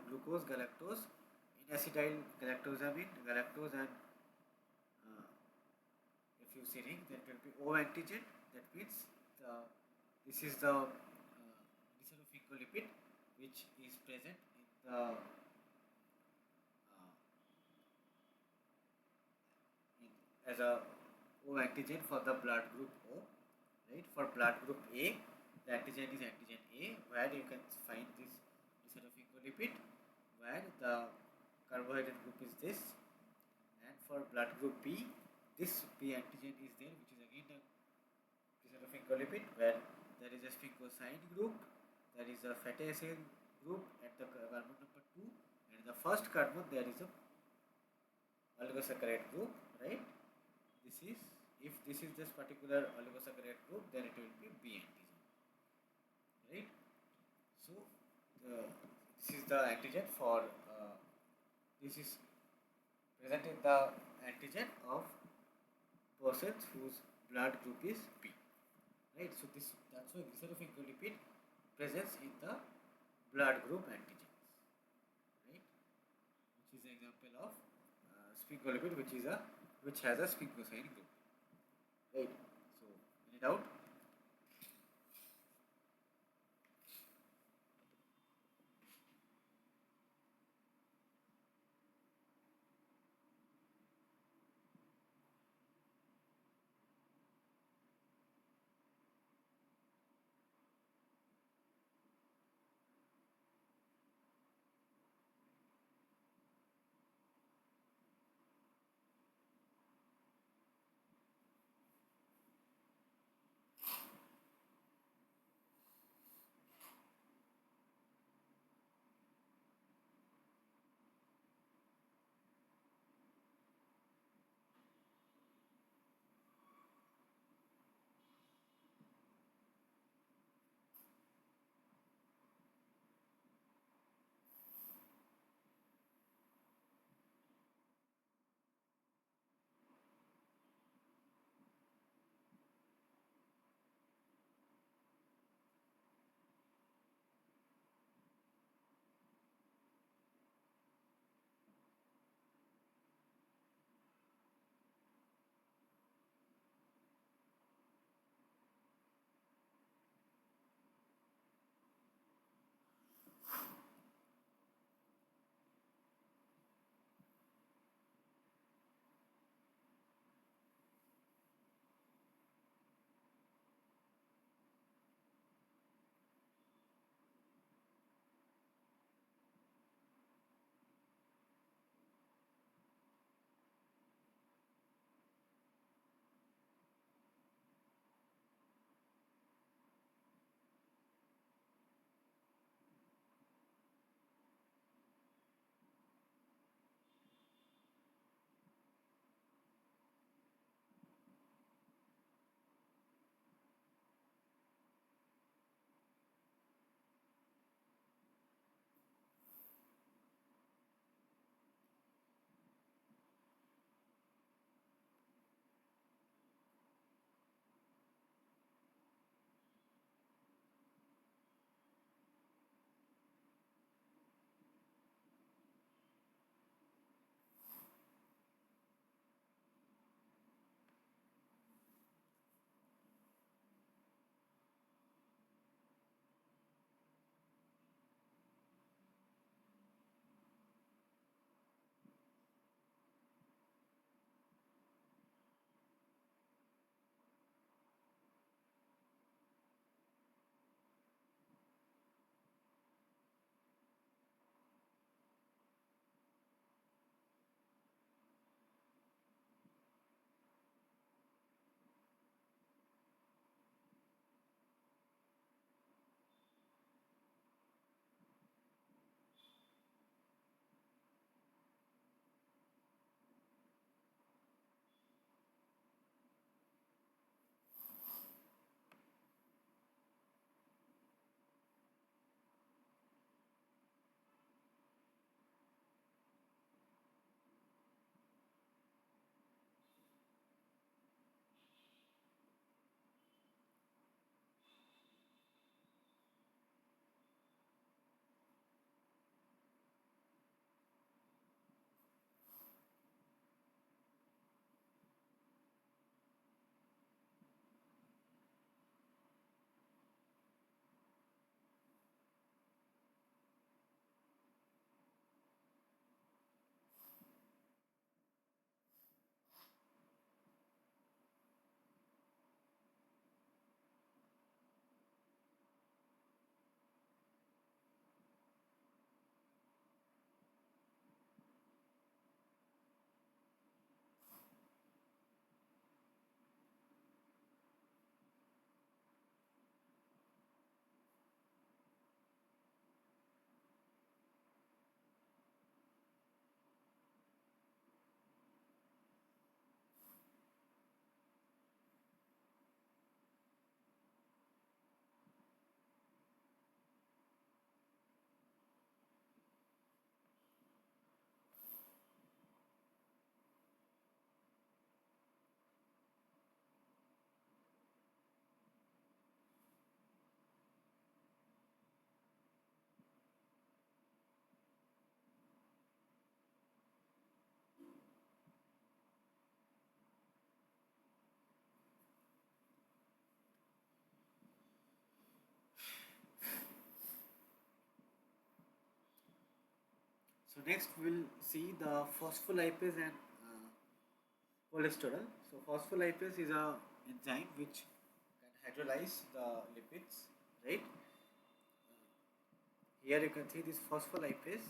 [SPEAKER 1] glucose, galactose, in acetyl galactosamine, galactose, and if you serine, then it will be O antigen. That means the this is the glycerophospholipid which is present in the as a O antigen for the blood group O, right? For blood group A, the antigen is antigen A, where you can find this glycerophospholipid, where the carbohydrate group is this, and for blood group B, this B antigen is there, which is again the glycerophospholipid, where there is a sphingosine group, there is a fatty acid group at the carbon number 2, and in the first carbon there is a oligosaccharide group, right? This is, if this is this particular oligosaccharide group, then it will be B antigen, right? So this is the antigen for this is present in the antigen of persons whose blood group is B, right? So this, that's why glycerophospholipid presence in the blood group antigens, right? Which is an example of sphingolipid, which has a sphingosine group, right? So any doubt? So next we'll see the phospholipase and cholesterol. So phospholipase is a enzyme which can hydrolyze the lipids, right? Here you can see this phospholipase.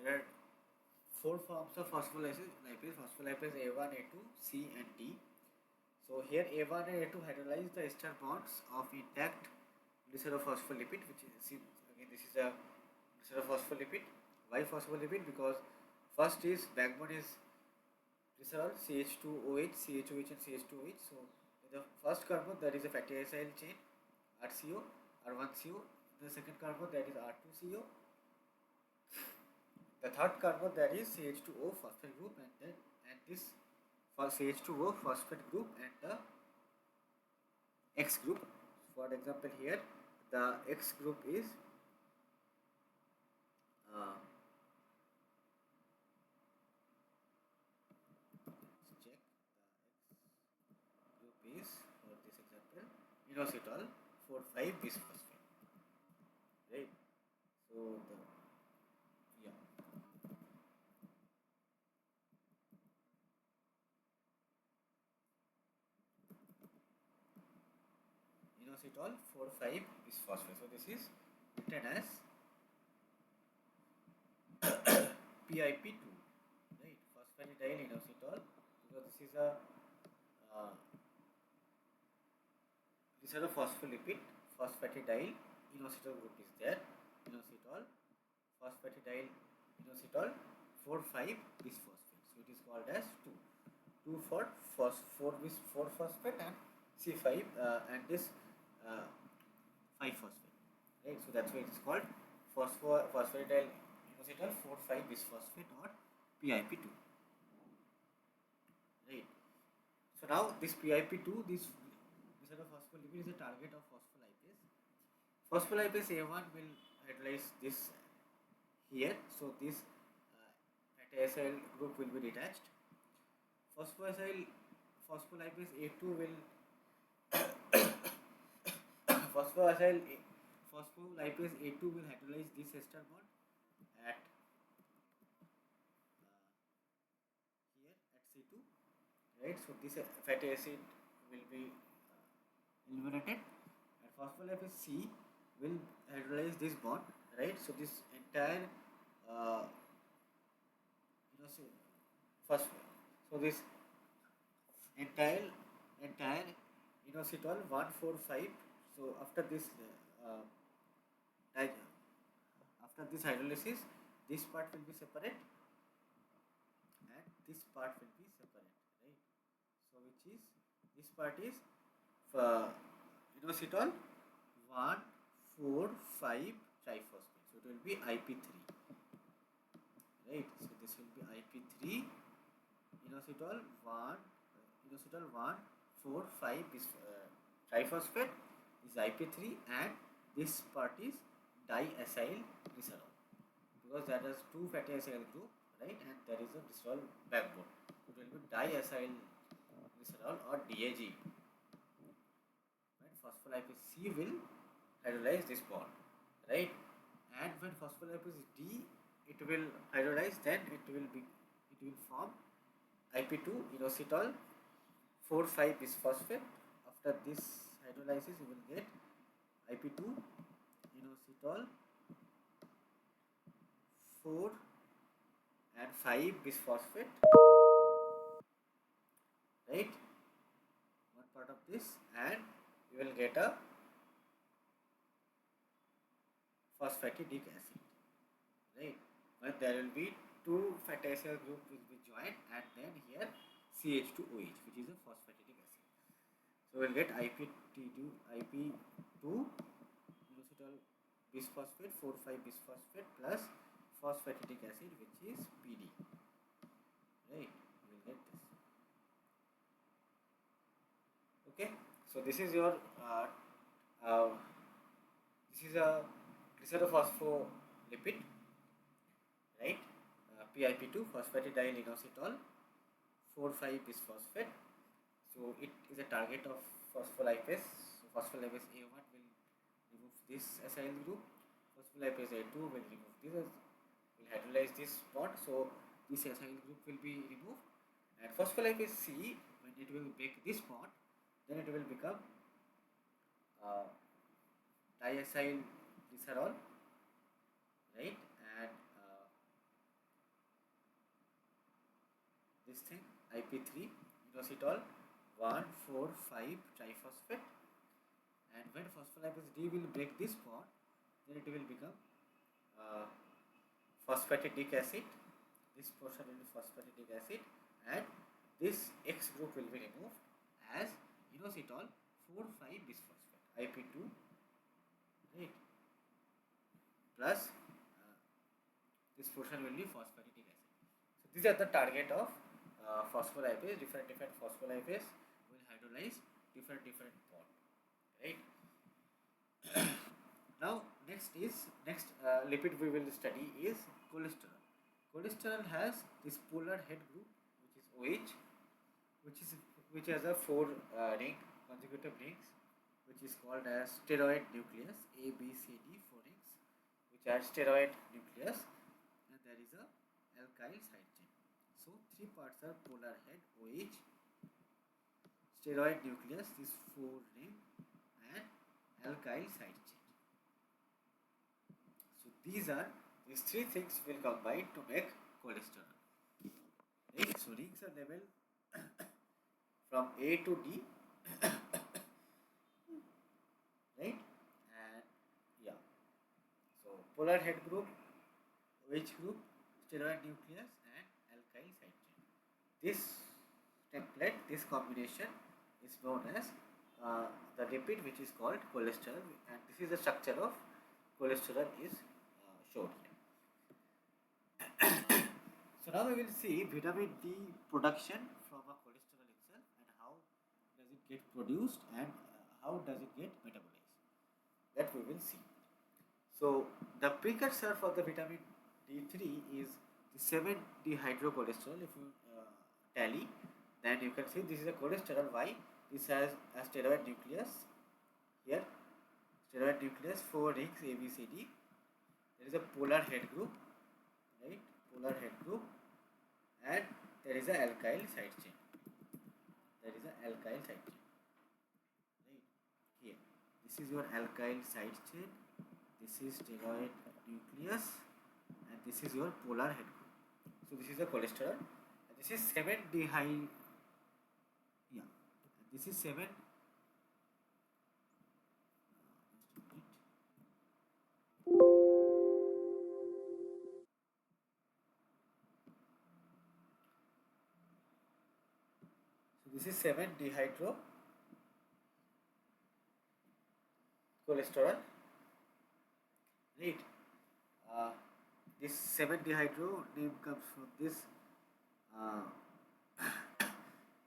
[SPEAKER 1] There are four forms of phospholipase A1, A2, C and D. So here A1 and A2 hydrolyze the ester bonds of intact glycerophospholipid, which is again this is a glycerophospholipid. Why phospholipid? Because first is backbone is glycerol CH2OH, CHOH and CH2OH. So in the first carbon there is a fatty acyl chain RCO, R1CO. The second carbon that is R2CO. The third carbon that is CH2O phosphate group, and this for CH2O phosphate group and the X group. For example, here the X group is let's check the X group is for this example inositol 4,5 bisphosphate, right? So the yeah inositol 4,5 bisphosphate. So this is written as PIP2, right? Phosphatidyl inositol, because this is a uh, glycerophospholipid. Phosphatidyl inositol group is there. Inositol, phosphatidyl inositol 4,5 bisphosphate. So it is called as 2. 2 for 4 phosphate and C5 and this uh, 5 phosphate. Right. So that's why it is called phosphatidyl inositol 4,5 bisphosphate or PIP2. Right. So now this PIP2, this glycerophospholipid is a target of phospholipase. Phospholipase A1 will hydrolyze this here. So this fatty acyl group will be detached. Phospholipase A2 will phosphoacyl phospholipase A2 will hydrolyze this ester bond at here at C2, right? So this fatty acid will be eliminated, and phospholipase C will hydrolyze this bond, right? So this entire uh, so first so this entire entire inositol 145. So after this after this hydrolysis, this part will be separate and this part will be separate, right? So which is this part is inositol 145 triphosphate. So it will be IP3, right? So this will be IP3 inositol 145 triphosphate is IP3, and this part is diacyl glycerol, because that is two fatty acyl group, right? And there is a glycerol backbone. It will be diacyl glycerol or DAG. When phospholipase C will hydrolyze this bond, right? And when phospholipase D it will hydrolyze, then it will form IP2 inositol 4,5 bisphosphate. After this hydrolysis, you will get IP2 inositol 4 and 5 bisphosphate, right? One part of this, and you will get a phosphatidic acid, right? But there will be two fatty acyl group will be joined, and then here CH2OH, which is a phosphatidic acid. So we'll get IP2 inositol bisphosphate 4,5 bisphosphate plus phosphatidic acid, which is PD, right? We'll get this. Okay, so this is your uh, this is a glycerophospholipid, right? PIP2 phosphatidyl inositol 4,5 bisphosphate. So it is a target of phospholipase. So phospholipase A1 will remove this acyl group. Phospholipase A2 will remove this, will hydrolyze this bond, so this acyl group will be removed. And phospholipase C, when it will break this bond, then it will become uh, diacyl glycerol, right? And this thing IP3 inositol 1,4,5 triphosphate, and when phospholipase D will break this bond, then it will become uh, phosphatidic acid. This portion will be phosphatidic acid, and this X group will be removed as inositol 4,5 bisphosphate IP2, right? Plus this portion will be phosphatidic acid. So these are the target of phospholipase. Different phospholipase will hydrolyze different bond, right? Now next lipid we will study is cholesterol. Cholesterol has this polar head group, which is OH, which has a four ring consecutive rings, which is called as steroid nucleus. A B C D, four rings which are steroid nucleus, and there is a alkyl side chain. So three parts are polar head OH, steroid nucleus, this four ring, and alkyl side chain. So these three things will combine to make cholesterol. Right? So rings are labeled from A to D, right? And yeah, so polar head group, OH group, steroid nucleus, and alkyl side chain. This template, this combination is known as the lipid, which is called cholesterol, and this is the structure of cholesterol is shown here. So now we will see vitamin D production from a cholesterol itself, and how does it get produced, and how does it get metabolized. That we will see. So the precursor for the vitamin D3 is the 7-dehydrocholesterol. If you tally, then you can see this is a cholesterol. Why? This has a steroid nucleus here. Steroid nucleus, four rings A, B, C, D. There is a polar head group, right? Polar head group, and there is a alkyl side chain. There is a alkyl side chain, right here. This is your alkyl side chain. This is steroid nucleus, and this is your polar head group. So this is the cholesterol. And this is 7-dehy. Yeah, this is 7. So this is 7-dehydro cholesterol, right? This 7-dehydro name comes from this uh,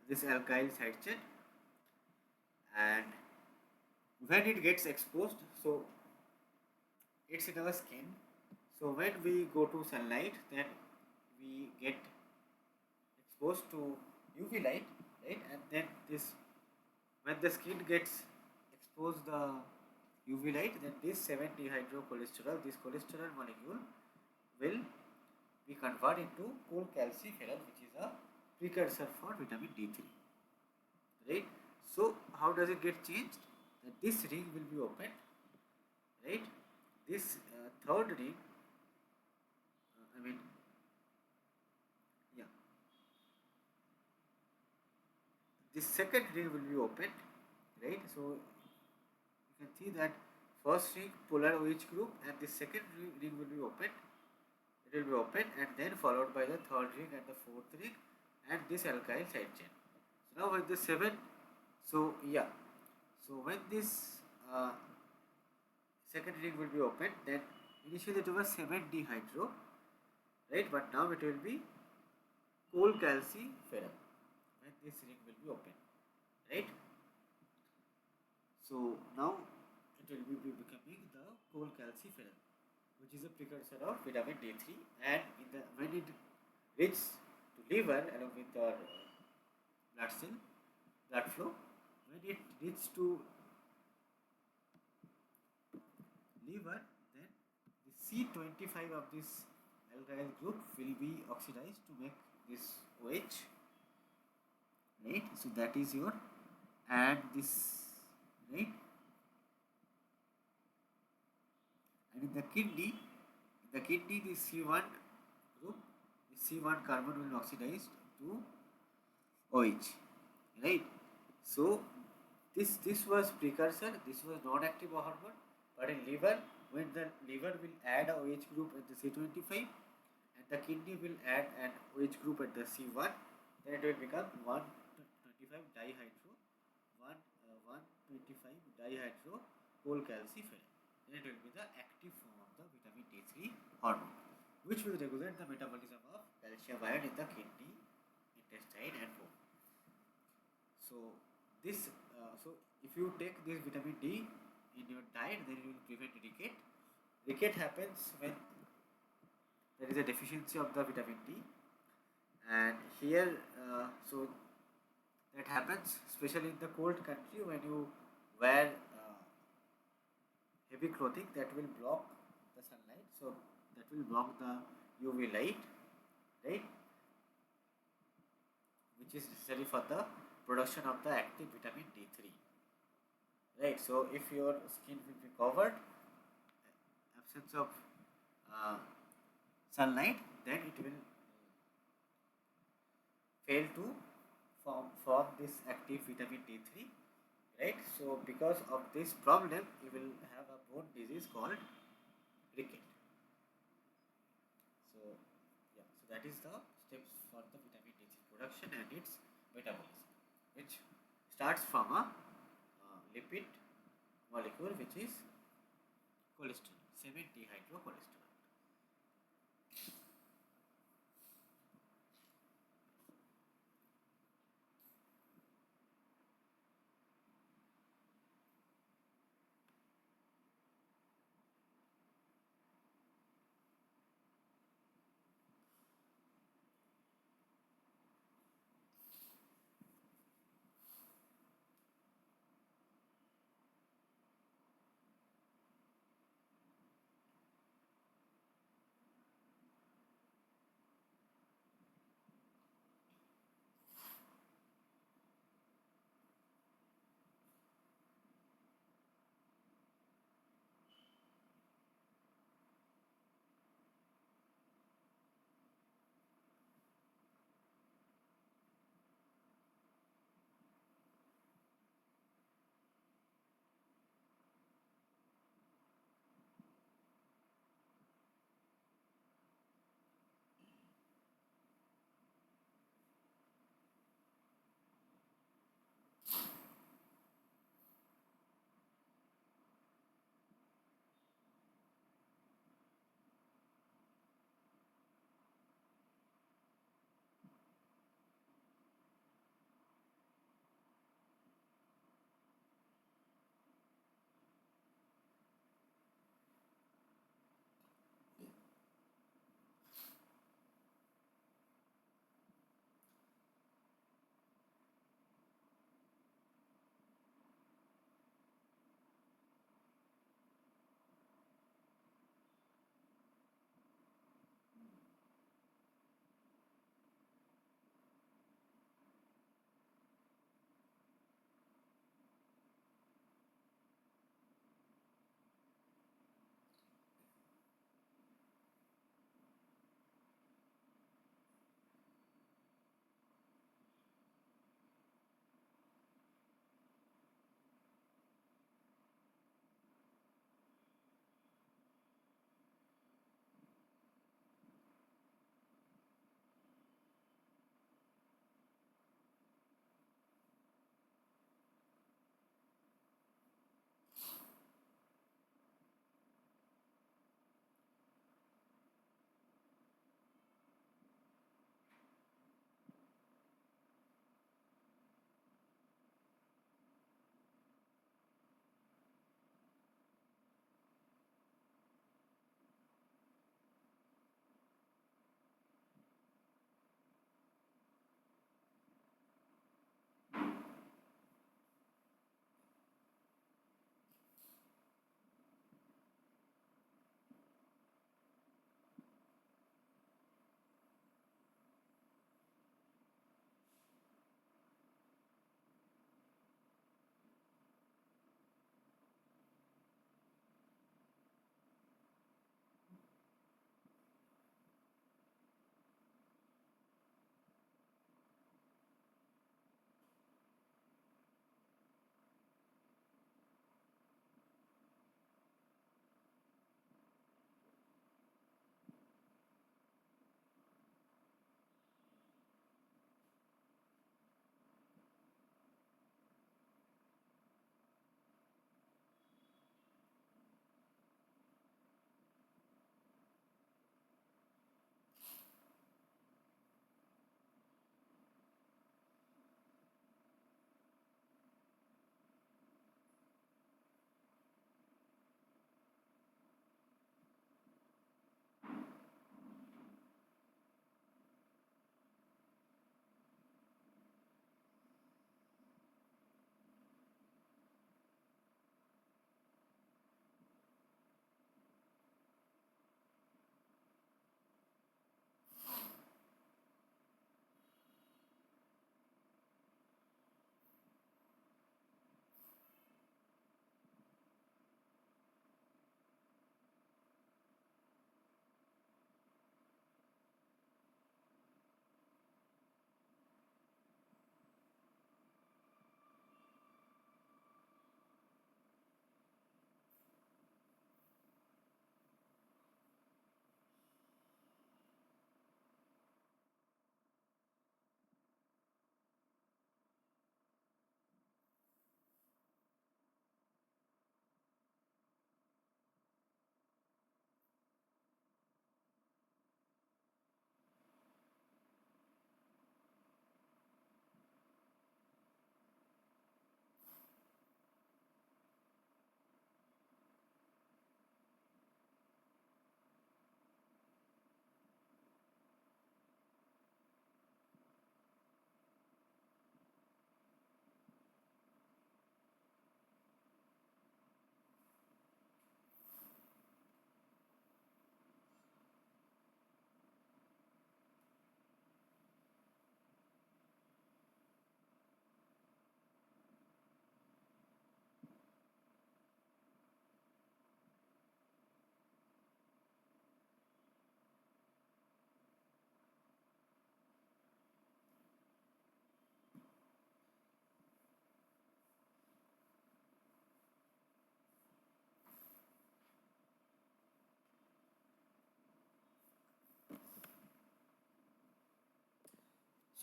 [SPEAKER 1] this alkyl side chain, and when it gets exposed, so it's in our skin. So when we go to sunlight, then we get exposed to UV light, right? And then this, when the skin gets exposed the UV light, then this 7-dehydrocholesterol, this cholesterol molecule will be converted into cholecalciferol, which is a precursor for vitamin D3, right? So how does it get changed? That this ring will be opened, right? This third ring, yeah, this second ring will be opened, right? So you can see that first ring polar OH group, and the second ring will be opened. It will be opened, and then followed by the third ring and the fourth ring, and this alkyl side chain. So now with the 7, so yeah, so when this second ring will be opened, then initially it was 7-dehydro, right? But now it will be cholecalciferol when this ring will be opened, right? So now it will be becoming the cholecalciferol, which is a precursor of vitamin D3, and when it reaches to liver along with our blood flow, when it reaches to liver, it will be converted into cholecalciferol, which is a precursor of vitamin D3, and when it reaches to liver along with our blood cell, blood flow, when it reaches to liver, it will liver, then the C25 of this alkyl group will be oxidized to make this OH, right? So that is your, and this, right? And in the kidney, the C1 group, the C1 carbon will oxidize to OH, right? So this was precursor, this was non-active hormone, but in liver, when the liver will add a OH group at the C25 and the kidney will add an OH group at the C1, then it will become 125 dihydro 125 dihydro cholecalciferol. Then it will be the active form of the vitamin D3 hormone, which will regulate the metabolism of calcium ion in the kidney, intestine, and bone. So this, so if you take this vitamin D in your diet, then you will prevent ricket. Ricket happens when there is a deficiency of the vitamin D, and here, so that happens especially in the cold country when you wear heavy clothing that will block the sunlight, so that will block the UV light, right, which is necessary for the production of the active vitamin D3, right? So if your skin will be covered, absence of uh, sunlight, then it will fail to form this active vitamin D3, right? So because of this problem, you will have a bone disease called ricket. So yeah, so that is the steps for the vitamin D3 production and its metabolism, which starts from a lipid molecule, which is cholesterol, 7-dehydrocholesterol.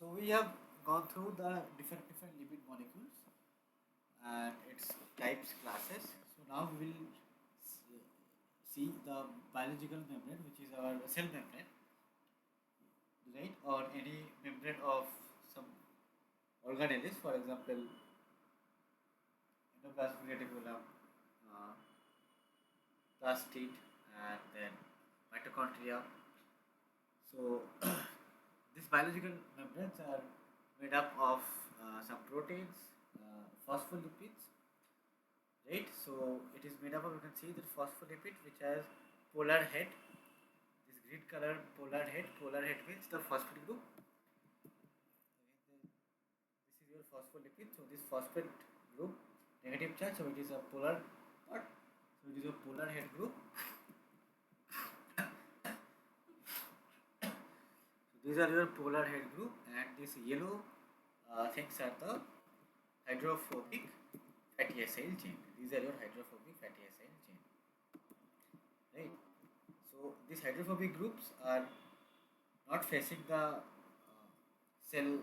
[SPEAKER 1] So we have gone through the different lipid molecules and its types, classes. So now we will see the biological membrane, which is our cell membrane, right? Or any membrane of some organelles, for example, endoplasmic reticulum, uh, plastid, and then mitochondria. So these biological membranes are made up of some proteins, phospholipids, right? So it is made up of, you can see the phospholipid which has polar head. This green color polar head means the phosphate group. This is your phospholipid. So this phosphate group negative charge, so it is a polar part. So it is a polar head group. So these are your polar head group, and this yellow things are the hydrophobic fatty acid chain. These are your hydrophobic fatty acid chain, right? So these hydrophobic groups are not facing the cell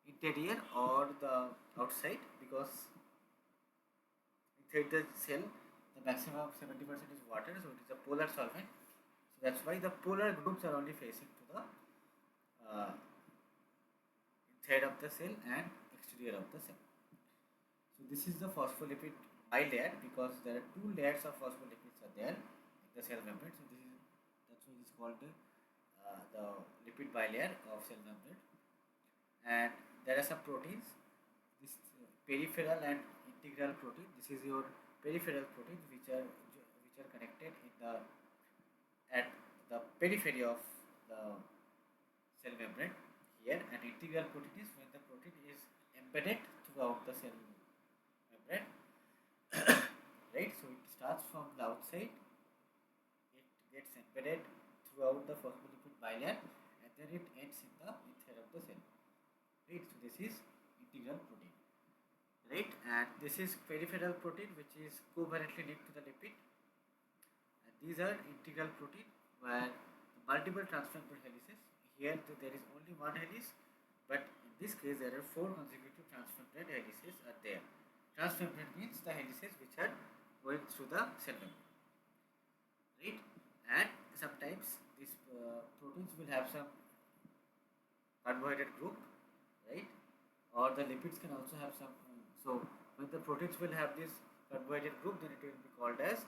[SPEAKER 1] interior or the outside, because inside the cell the maximum of 70% is water, so it is a polar solvent. So that's why the polar groups are only facing to the uh, inside of the cell and exterior of the cell. So this is the phospholipid bilayer, because there are two layers of phospholipids are there in the cell membrane. So this is, that's why it is called the lipid bilayer of cell membrane. And there are some proteins. This peripheral and integral protein. This is your peripheral proteins which are connected in the at the periphery of the cell membrane here, and integral protein is when the protein is embedded throughout the cell membrane. Right, so it starts from the outside, it gets embedded throughout the phospholipid bilayer, and then it ends in the inside of the cell. Right, so this is integral protein, right? And this is peripheral protein which is covalently linked to the lipid, and these are integral protein where multiple transmembrane helices. Here there is only one helix, but in this case there are four consecutive transmembrane helices are there. Transmembrane means the helices which are going through the cell membrane, right? And sometimes these proteins will have some carbohydrate group, right? Or the lipids can also have some. So when the proteins will have this carbohydrate group, then it will be called as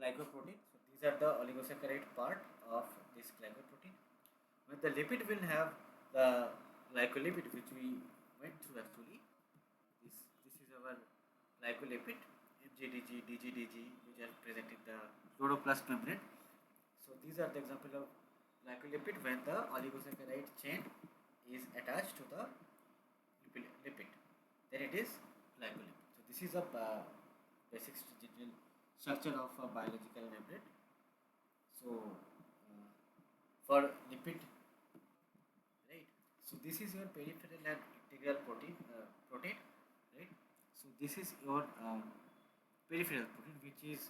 [SPEAKER 1] glycoprotein. So these are the oligosaccharide part of this glycoprotein. When the lipid will have the glycolipid, which we went through actually. This is our glycolipid, MGDG, DGDG, which are present in the chloroplast membrane. So these are the example of glycolipid when the oligosaccharide chain is attached to the lipid, then it is glycolipid. So this is a basic general structure of a biological membrane. So for lipid, right? So this is your peripheral and integral protein, right? So this is your peripheral protein, which is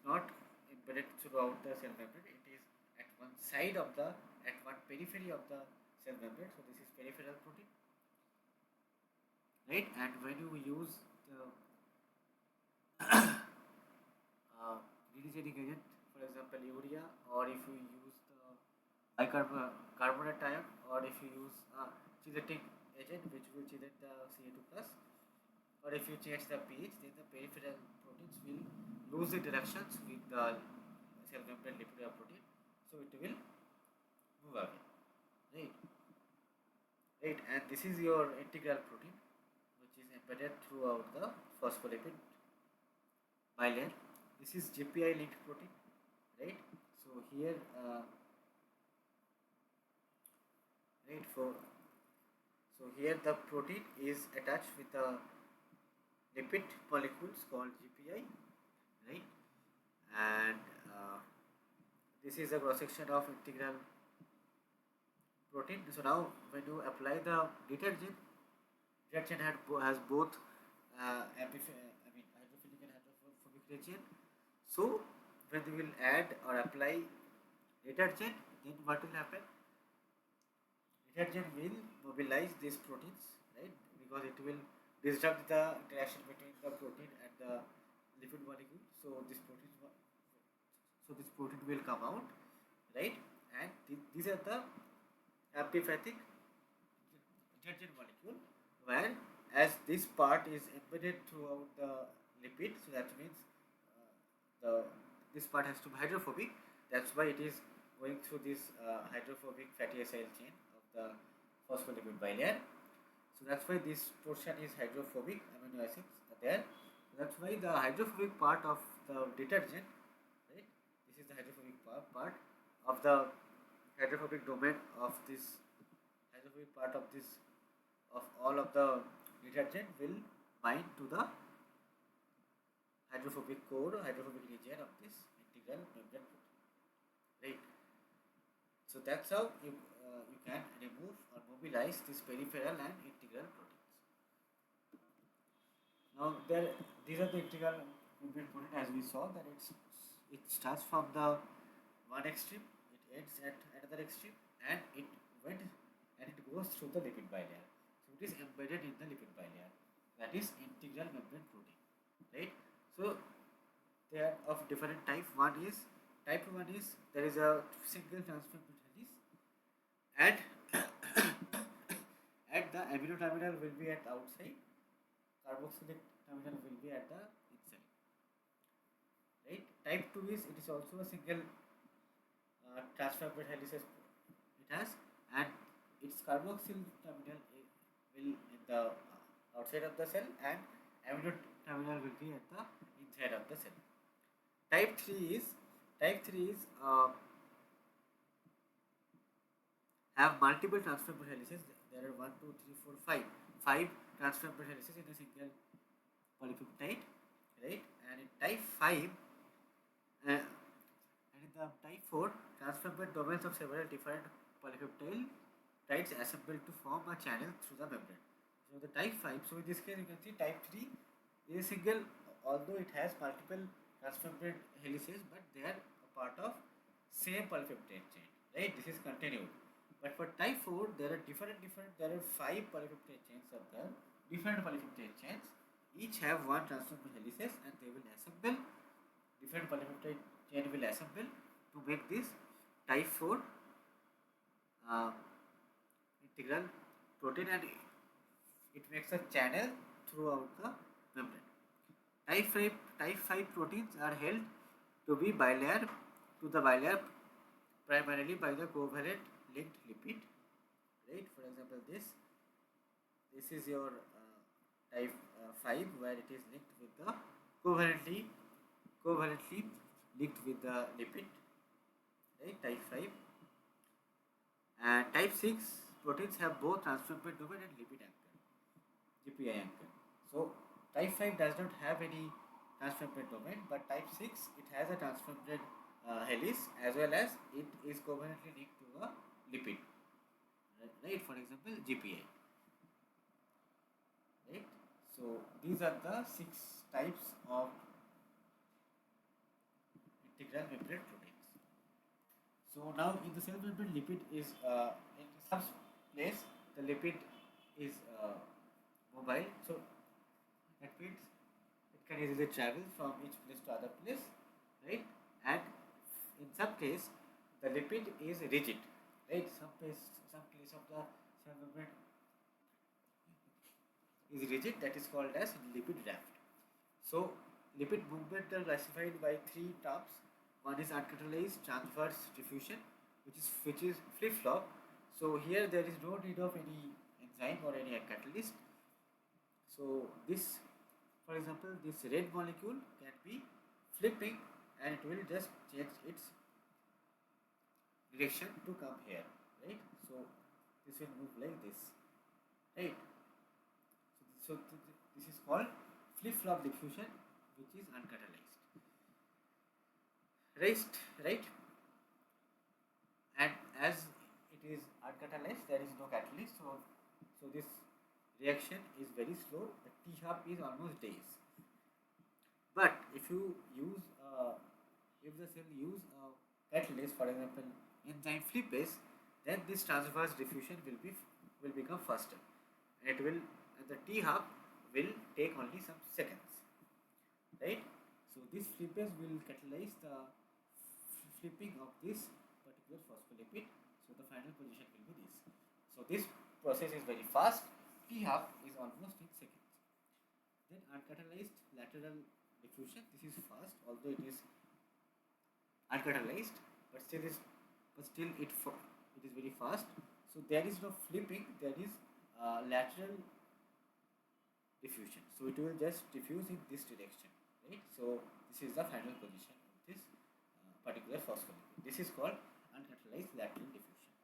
[SPEAKER 1] not embedded throughout the cell membrane. It is at one side of the at one periphery of the cell membrane. So this is peripheral protein, right? And when you use the reducing agent, for example urea, or if you use the bicarbonate ion, or if you use chiseting agent which will chisel the Ca2 plus, or if you change the pH, then the peripheral proteins will lose the directions with the cell membrane lipid protein, so it will move away, right? Right, and this is your integral protein which is embedded throughout the phospholipid bilayer. This is GPI linked protein, right? So here, right, so here the protein is attached with the lipid molecules called GPI, right? And this is a cross section of integral protein. So now when you apply the detergent, has both hydrophilic and hydrophobic region. So when we will add or apply detergent, then what will happen? Detergent will mobilize these proteins, right? Because it will disrupt the interaction between the protein and the lipid molecule. So this protein will come out, right? And these are the amphipathic detergent molecule, where as this part is embedded throughout the lipid, so that means the this part has to be hydrophobic. That's why it is going through this hydrophobic fatty acyl chain of the phospholipid bilayer. So that's why this portion is hydrophobic amino acids are there. So that's why the hydrophobic part of the detergent, right? This is the hydrophobic part of the hydrophobic domain of this hydrophobic part of this of all of the detergent will bind to the hydrophobic core or hydrophobic region of this integral membrane protein, right? So that's how you can remove or mobilize this peripheral and integral proteins. Now there these are the integral membrane protein, as we saw that it starts from the one extreme, it ends at another extreme, and it goes through the lipid bilayer. So it is embedded in the lipid bilayer. That is integral membrane protein, right? So they are of different type. Type 1 is there is a single transmembrane helix, and and the amino terminal will be at outside, carboxylic terminal will be at the inside, right? Type 2 is it is also a single transmembrane helix it has, and its carboxyl terminal will in the outside of the cell, and amino terminal will be at the inside of the cell. Type 3 is type 3 is have multiple transmembrane helices. There are 1, 2, 3, 4, 5. 5 transmembrane helices in a single polypeptide, right? And in type 5 and in the type 4, transmembrane domains of several different polypeptides assembled to form a channel through the membrane. So the type 5, so in this case you can see type 3 is a single, although it has multiple transmembrane helices, but they are a part of same polypeptide chain, right? This is continued. But for type 4, there are there are 5 polypeptide chains of there, different polypeptide chains. Each have one transmembrane helices, and they will assemble, different polypeptide chain will assemble to make this type 4 integral protein, and it makes a channel throughout the membrane. Type 5 proteins are held to be bilayer to the bilayer primarily by the covalent linked lipid, right? For example, this is your type 5, where it is linked with the covalently linked with the lipid, right? Type 5. And type 6 proteins have both transmembrane domain and lipid anchor, GPI anchor. So type 5 does not have any transmembrane domain, but type 6 it has a transmembrane helix, as well as it is covalently linked to a lipid, right? For example, GPI, right? So these are the 6 types of integral membrane proteins. So now in the cell membrane, lipid is in some place the lipid is mobile, so that means it can easily travel from each place to other place, right? And in some case the lipid is rigid, right? Some place of the cell membrane is rigid, that is called as lipid raft. So lipid movement are classified by 3 terms. One is uncatalyzed transverse diffusion, which is flip flop. So here there is no need of any enzyme or any catalyst. So this, for example, this red molecule can be flipping, and it will just change its direction to come here, right? So this will move like this, right? So this is called flip flop diffusion, which is uncatalyzed, right? And as it is uncatalyzed, there is no catalyst, so this reaction is very slow. The t-half is almost days. But if you use if the cell use a catalyst, for example enzyme flippage, then this transverse diffusion will become faster, and it will the T half will take only some seconds, right? So this flippage will catalyze the flipping of this particular phospholipid. So the final position will be this. So this process is very fast. T half is almost in seconds. Then uncatalyzed lateral diffusion. This is fast, although it is uncatalyzed, but it is very fast. So there is no flipping. There is lateral diffusion. So it will just diffuse in this direction, right? So this is the final position of this particular phospholipid. This is called uncatalyzed lateral diffusion,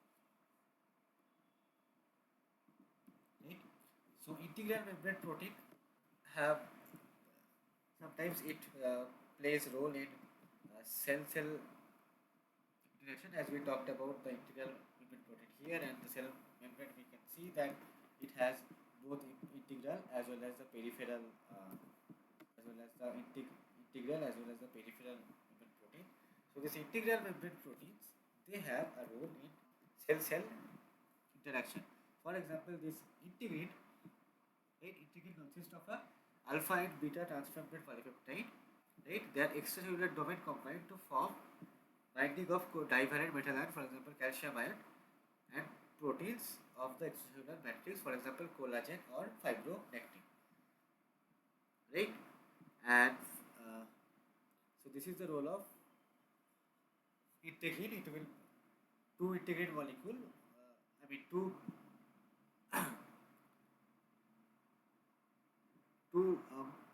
[SPEAKER 1] right? So integral membrane protein have sometimes it plays role in cell-cell interaction, as we talked about the integral membrane protein here, and the cell membrane we can see that it has both integral as well as the peripheral as well as the integral as well as the peripheral membrane protein. So these integral membrane proteins, they have a role in cell-cell interaction. For example, this integrin, right? Integrin consists of a alpha and beta transmembrane polypeptide, right? They are extracellular domain combined to form binding of divalent metal ion, for example calcium ion, and proteins of the extracellular matrix, for example collagen or fibronectin, right? And so this is the role of integrin. It will two integrin molecule, I mean two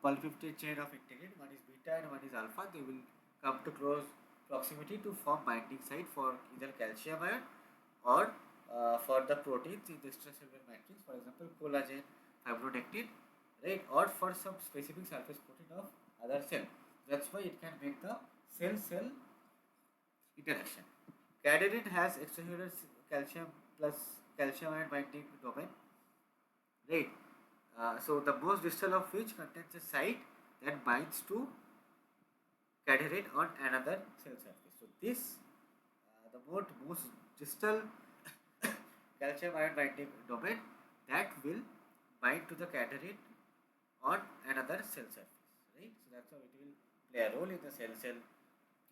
[SPEAKER 1] polypeptide chain of integrin. One is beta and one is alpha. They will come to close proximity to form binding site for either calcium ion or for the proteins in the extracellular matrix, for example collagen, fibronectin, right? Or for some specific surface protein of other cell. That's why it can make the cell-cell interaction. Cadherin has extracellular calcium plus calcium ion binding domain, right? So the most distal of which contains a site that binds to cadherin on another cell surface. So this the most distal calcium ion binding domain that will bind to the cadherin on another cell surface, right? So that's how it will play a role in the cell-cell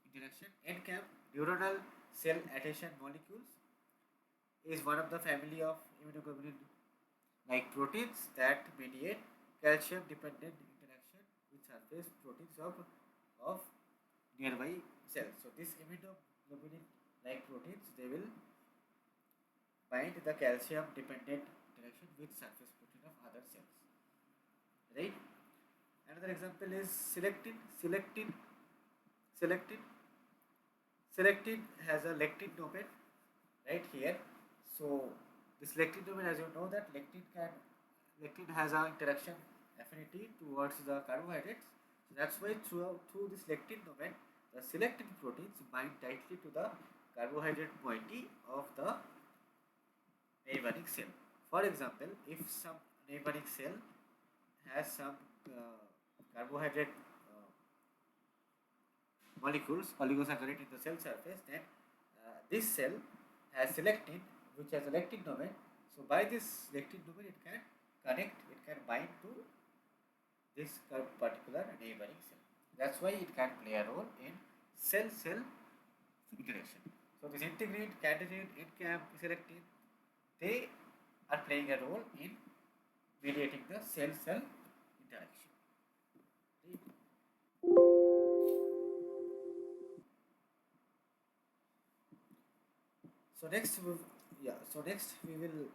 [SPEAKER 1] interaction. NCAM, neuronal cell adhesion molecules, is one of the family of immunoglobulin like proteins that mediate calcium dependent interaction with surface proteins of nearby cells. So this immunoglobulin like proteins, they will bind the calcium dependent interaction with surface protein of other cells, right? Another example is selectin selectin has a lectin domain right here. So this lectin domain, as you know that lectin has a interaction affinity towards the carbohydrates. So that's why through this lectin domain, the selectin proteins bind tightly to the carbohydrate moiety of the neighboring cell. For example, if some neighboring cell has some carbohydrate molecules, oligosaccharide in the cell surface, then this cell has lectin, which has a lectin domain. So by this lectin domain, it can bind to this particular neighboring cell. That's why it can play a role in cell-cell interaction. So this integrin, cadherin, NCAM, selectin, they are playing a role in mediating the cell-cell interaction. Right? So next we will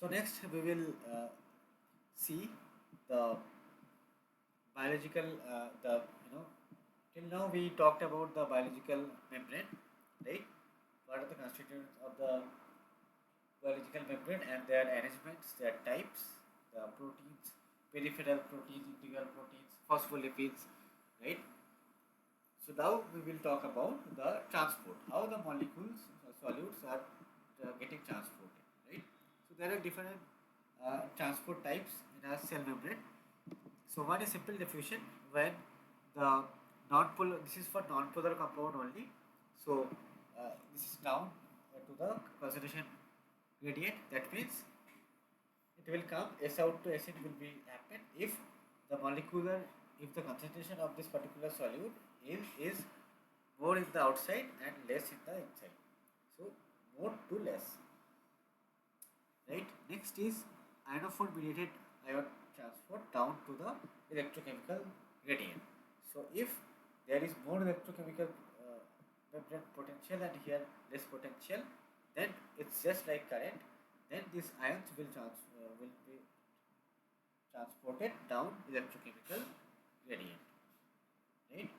[SPEAKER 1] So next we will see the biological the till now we talked about the biological membrane, right? What are the constituents of the biological membrane and their arrangements, their types, the proteins, peripheral proteins, integral proteins, phospholipids, right? So now we will talk about the transport, how the molecules, solutes are getting transported, right? So there are different transport types in a cell membrane. So one is simple diffusion when the non-polar, this is for non-polar compound only. So this is down to the concentration gradient. That means it will come S out to S in will be happen if the molecular, if the concentration of this particular solute is more in the outside and less in the inside. So more to less, right? Next is ionophore mediated ion transport down to the electrochemical gradient. So if there is more electrochemical membrane potential and here less potential, then it's just like current. Then these ions will be transported down electrochemical gradient, right?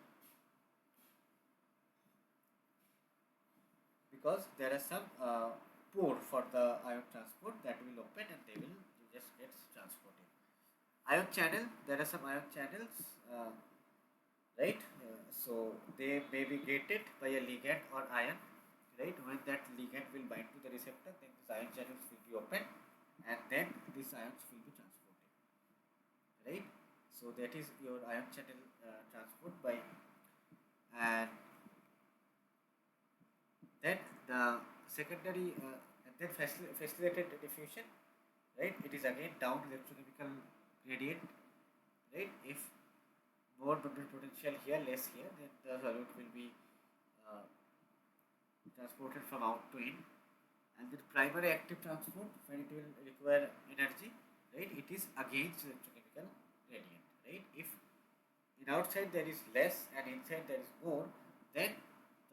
[SPEAKER 1] Because there are some pore for the ion transport that will open and they will just get transported. Ion channel, there are some ion channels, right? So they may be gated by a ligand or ion, right? When that ligand will bind to the receptor, then these ion channels will be open and then these ions will be transported, right? So that is your ion channel transport by, and then the secondary and then facilitated diffusion, right? It is again down electrochemical gradient, right? If more membrane potential here, less here, then the solute will be uh, transported from out to in. And the primary active transport, when it will require energy, right? It is against electrochemical gradient, right? If in outside there is less and inside there is more, then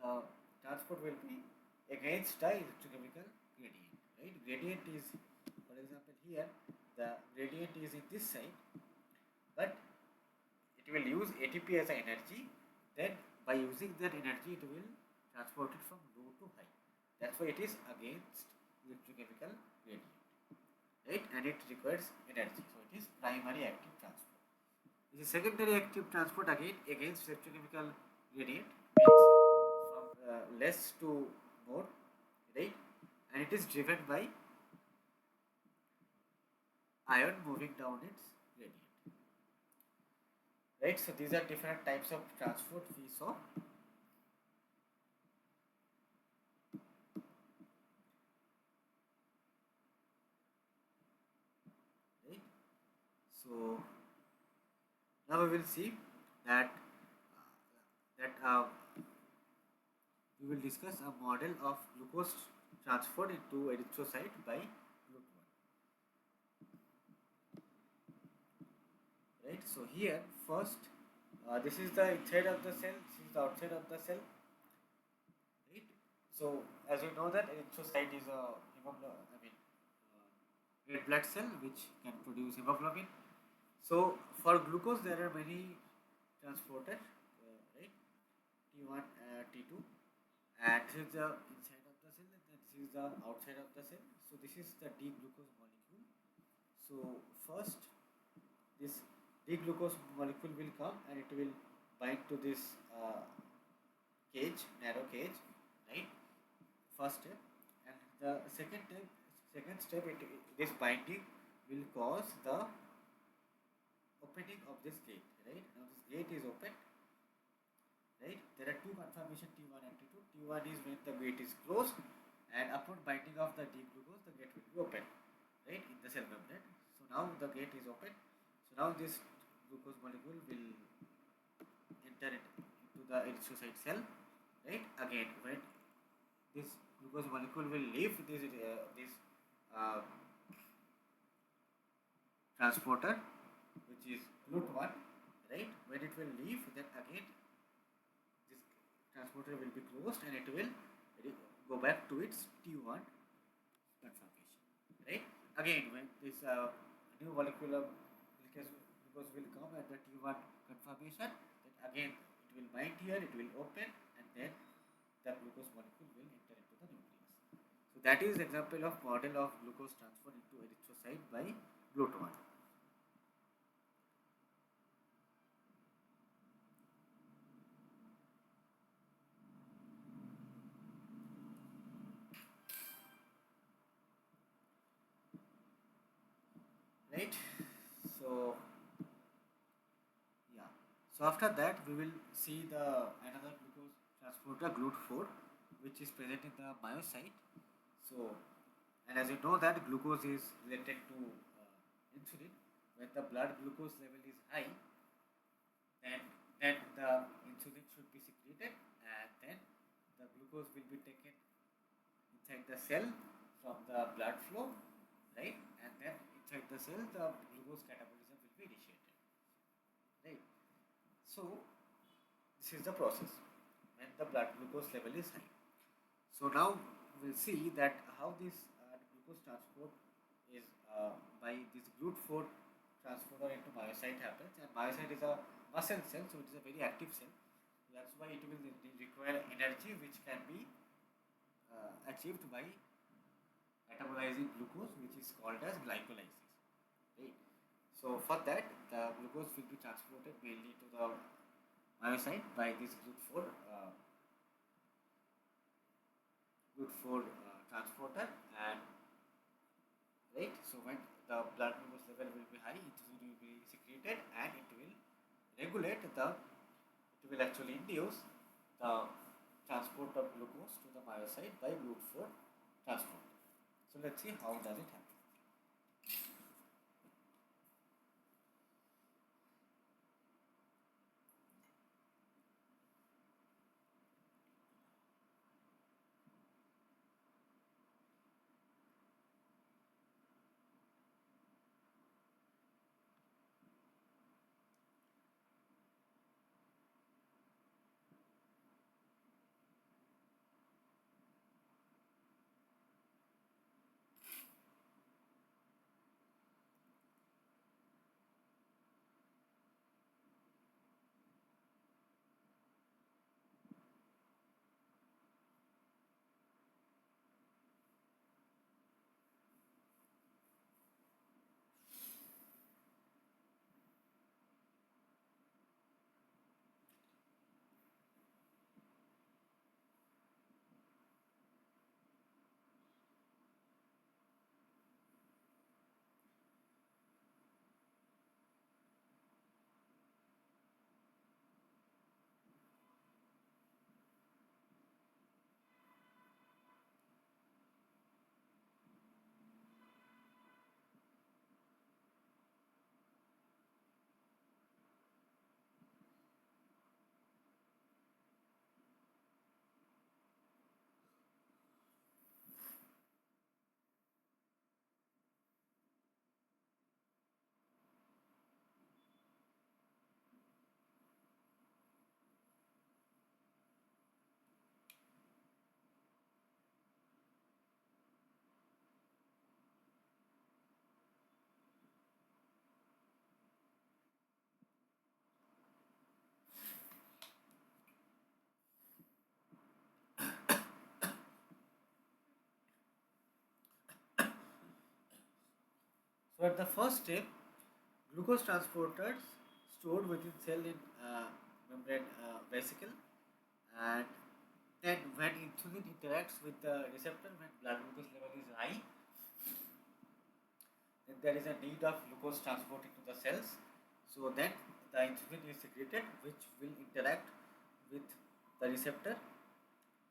[SPEAKER 1] the transport will be against the electrochemical gradient, right? Gradient is, for example, here the gradient is in this side, but it will use ATP as an energy. Then by using that energy, it will transport it from low to high. That's why it is against electrochemical gradient, right? And it requires energy, so it is primary active transport. This is secondary active transport again against electrochemical gradient, means from less to more, right? And it is driven by ion moving down its gradient, right? So these are different types of transport we saw. Right? So now we will see that we will discuss a model of glucose transferred into erythrocyte by glutamate. Right? So here first, this is the inside of the cell, this is the outside of the cell. Right? So as you know that erythrocyte is a red blood cell which can produce hemoglobin. So for glucose there are many transporters, right? T1, T2, and this is the inside of the cell and this is the outside of the cell. So this is the D-glucose molecule. So first this D-glucose molecule will come and it will bind to this cage, narrow cage, right? First step, and the second step, this binding will cause the opening of this gate, right? Now this gate is opened, right? There are two conformation T1 and T2. T1 is when the gate is closed, and upon binding of the D-glucose, the gate will be open, right, in the cell membrane. So now the gate is open. So now this glucose molecule will enter into the erythrocyte cell, right? Again, when this glucose molecule will leave this uh, transporter, which is GLUT1, right? When it will leave, then again this transporter will be closed and it will go back to its T1 conformation, right? again, when this new molecular glucose will come at the T1 conformation, then again it will bind here, it will open, and then the glucose molecule will enter into the nucleus. So that is example of model of glucose transfer into erythrocyte by GLUT1. Right? So yeah. So after that we will see the another glucose transporter GLUT4, which is present in the myocyte. So, and as you know that glucose is related to insulin. When the blood glucose level is high, then the insulin should be secreted, and then the glucose will be taken inside the cell from the blood flow, right? And then inside the cell, the glucose catabolism will be initiated, right? So this is the process when the blood glucose level is high. So now we'll see that how this glucose transport is by this GLUT4 transporter into myocyte happens, and myocyte is a muscle cell, so it is a very active cell. That's why it will require energy which can be achieved by metabolizing glucose, which is called as glycolysis. Right. So for that, the glucose will be transported mainly to the myocyte by this GLUT4 transporter, and right. So when the blood glucose level will be high, insulin will be secreted, and it will regulate the. It will actually induce the transport of glucose to the myocyte by GLUT4 transport. So let's see how does it happen. So at the first step, glucose transporters stored within cell in membrane vesicle, and then when insulin interacts with the receptor when blood glucose level is high, then there is a need of glucose transporting to the cells. So then the insulin is secreted, which will interact with the receptor.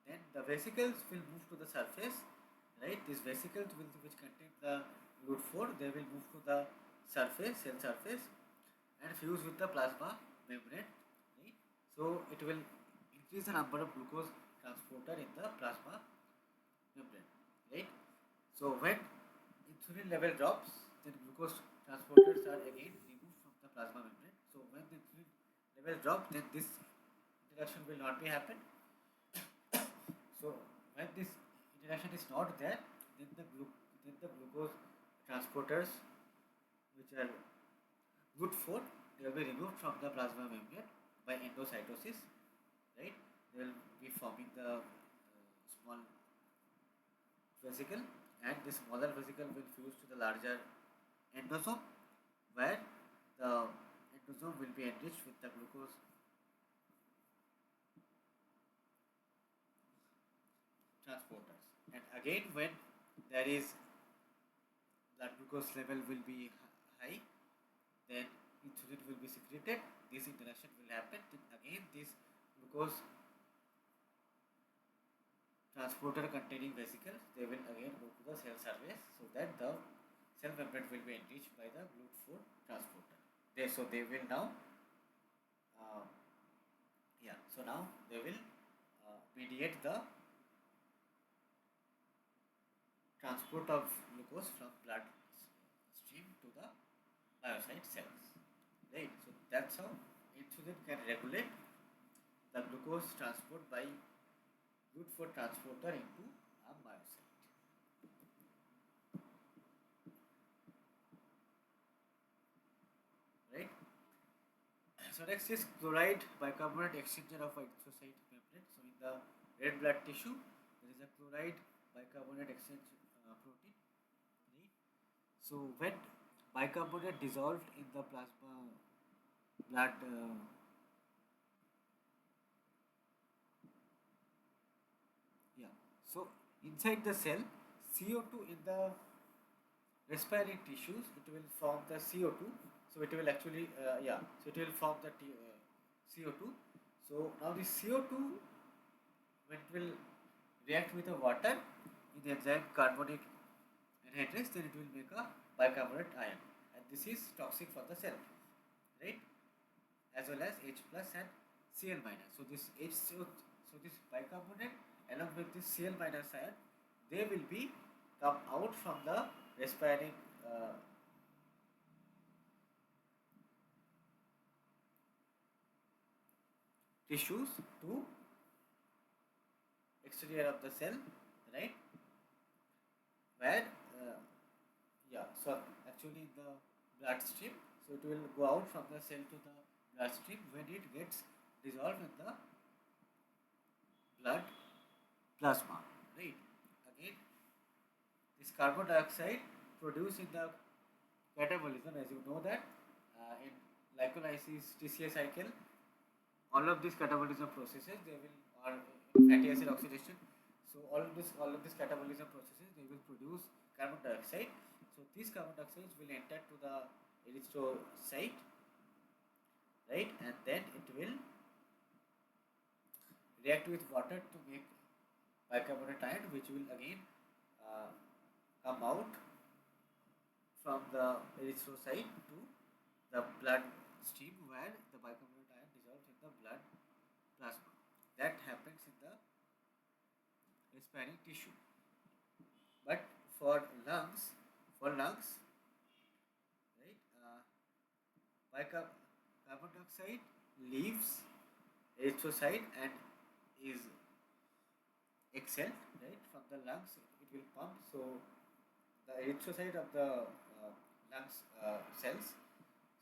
[SPEAKER 1] Then the vesicles will move to the surface, right? These vesicles will, which contain the GLUT4, they will move to the surface, cell surface, and fuse with the plasma membrane. Right? So it will increase the number of glucose transporter in the plasma membrane. Right? So when insulin level drops, then glucose transporters are again removed from the plasma membrane. So when the insulin level drops, then this interaction will not be happen. So when this interaction is not there, then the glucose transporters which are good for, they will be removed from the plasma membrane by endocytosis, right? They will be forming the small vesicle, and this smaller vesicle will fuse to the larger endosome, where the endosome will be enriched with the glucose transporters. And again, when there is blood glucose level will be high, then insulin will be secreted. This interaction will happen. Then again, this glucose transporter containing vesicles, they will again go to the cell surface, so that the cell membrane will be enriched by the glut4 transporter. They will now, uh, yeah. So now they will mediate the transport of glucose from blood stream to the myocyte cells. Right. So that's how insulin can regulate the glucose transport by glut4 transporter into a myocyte. Right. So next is chloride bicarbonate exchanger of erythrocyte membrane. So in the red blood tissue, there is a chloride bicarbonate exchange protein. Right. So when bicarbonate dissolved in the plasma blood, yeah. So inside the cell, CO2 in the respiring tissues, it will form the CO2. So it will actually, yeah. So it will form the CO2. So now the CO2, when it will react with the water in the enzyme carbonic anhydrase, then it will make a bicarbonate ion, and this is toxic for the cell, right? As well as H plus and Cl minus. So this so this bicarbonate along with this Cl minus ion, they will be come out from the respiring tissues to exterior of the cell, right? Where yeah, so actually in the bloodstream, so it will go out from the cell to the bloodstream when it gets dissolved in the blood plasma, right? Again, this carbon dioxide produced in the catabolism, as you know that in glycolysis TCA cycle, all of these catabolism processes they will, or fatty acid oxidation. So all of this catabolism processes, they will produce carbon dioxide. So these carbon dioxides will enter to the erythrocyte, right, and then it will react with water to make bicarbonate ion, which will again uh, come out from the erythrocyte to the blood stream, where the bicarbonate ion dissolves in the blood plasma. That happens in the respiring tissue. But for lungs, for lungs, right, carbon dioxide leaves erythrocyte and is exhaled, right, from the lungs. It will pump. So the erythrocyte of the lungs cells.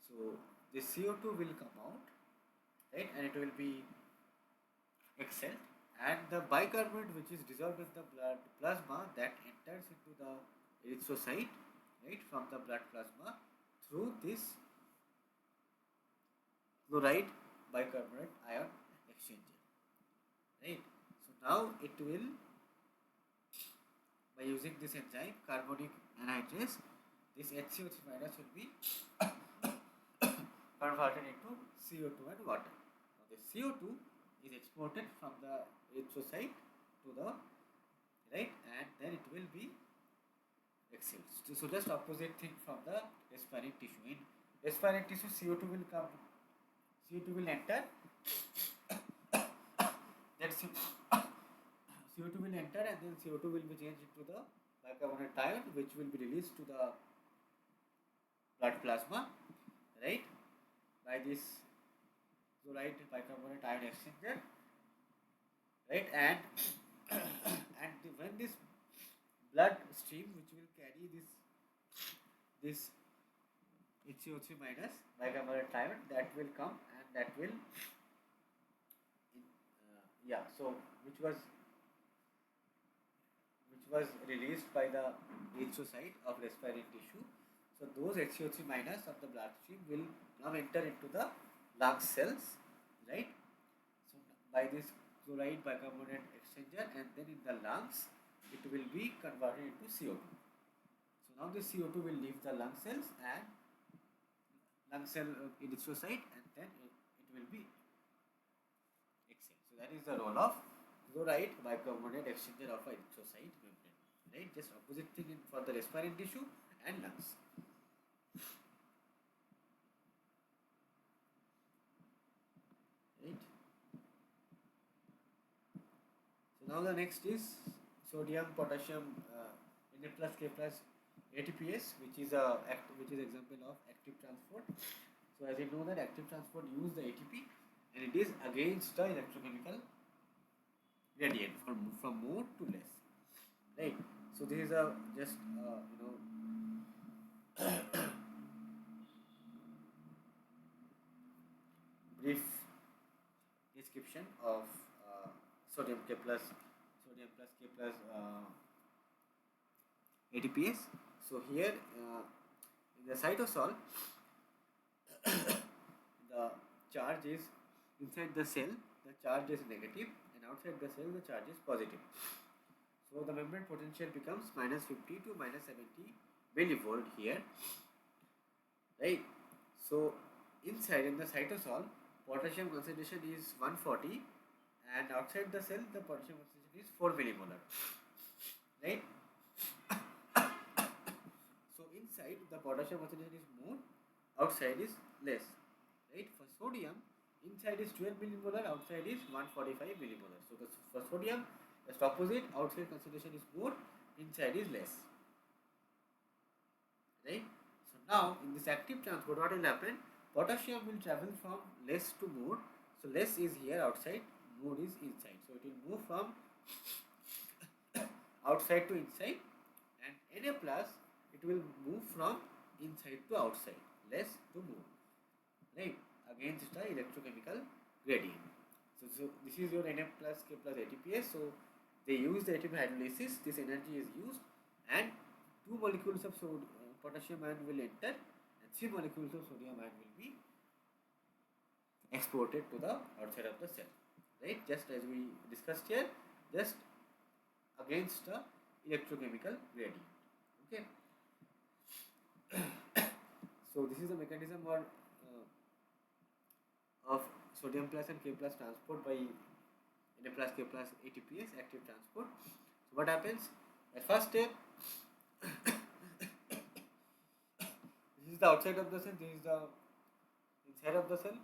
[SPEAKER 1] So the CO2 will come out, right, and it will be exhaled, and the bicarbonate which is dissolved in the blood plasma, that enters into the erythrocyte, right, from the blood plasma through this chloride bicarbonate ion exchanger, right. So now it will, by using this enzyme carbonic anhydrase, this HCO3 minus will be converted into CO2 and water. Now the CO2 is exported from the erythrocyte to the, right, and then it will be exhaled. So just opposite thing from the respiring tissue. In respiring tissue, CO2 will come, CO2 will enter, that CO2 will enter, and then CO2 will be changed into the bicarbonate ion, which will be released to the blood plasma, right, by this chloride bicarbonate ion exchanger, right, and when this blood stream which will carry this this HCO3 minus bicarbonate ion, that will come and that will yeah, so which was released by the HO site of respiratory tissue. So those HCO3 minus of the bloodstream will now enter into the lung cells, right? So by this chloride bicarbonate exchanger, and then in the lungs it will be converted into CO2. So now this CO2 will leave the lung cells and lung cell erythrocyte, and then it will be exhaled. So that is the role of chloride bicarbonate exchanger of a erythrocyte membrane. Right, just opposite thing for the respiratory tissue and lungs. Right. So now the next is sodium potassium Na plus K plus ATPase, which is example of active transport. So as you know that active transport use the ATP, and it is against the electrochemical gradient from more to less, right? So this is a just brief description of sodium K plus K plus ATPase. So here in the cytosol, the charge is inside the cell, the charge is negative, and outside the cell the charge is positive. So the membrane potential becomes minus 50 to minus 70 millivolt here, right? So inside in the cytosol, potassium concentration is 140, and outside the cell the potassium concentration is 4 millimolar, right? So inside the potassium concentration is more, outside is less, right? For sodium, inside is 12 millimolar, outside is 145 millimolar. So for sodium, just opposite, outside concentration is more, inside is less, right? So now in this active transport, what will happen? Potassium will travel from less to more. So less is here outside, more is inside. So it will move from outside to inside, and Na plus it will move from inside to outside, less to more, right? Against the electrochemical gradient. So this is your Na plus K plus ATPase. So they use the ATP hydrolysis. This energy is used, and 2 molecules of potassium ion will enter, and 3 molecules of sodium ion will be exported to the outside of the cell, right? Just as we discussed here, just against the electrochemical gradient. Okay. So this is the mechanism of sodium plus and K plus transport by Na plus K plus ATPase, active transport. So what happens? At first step, this is the outside of the cell, this is the inside of the cell.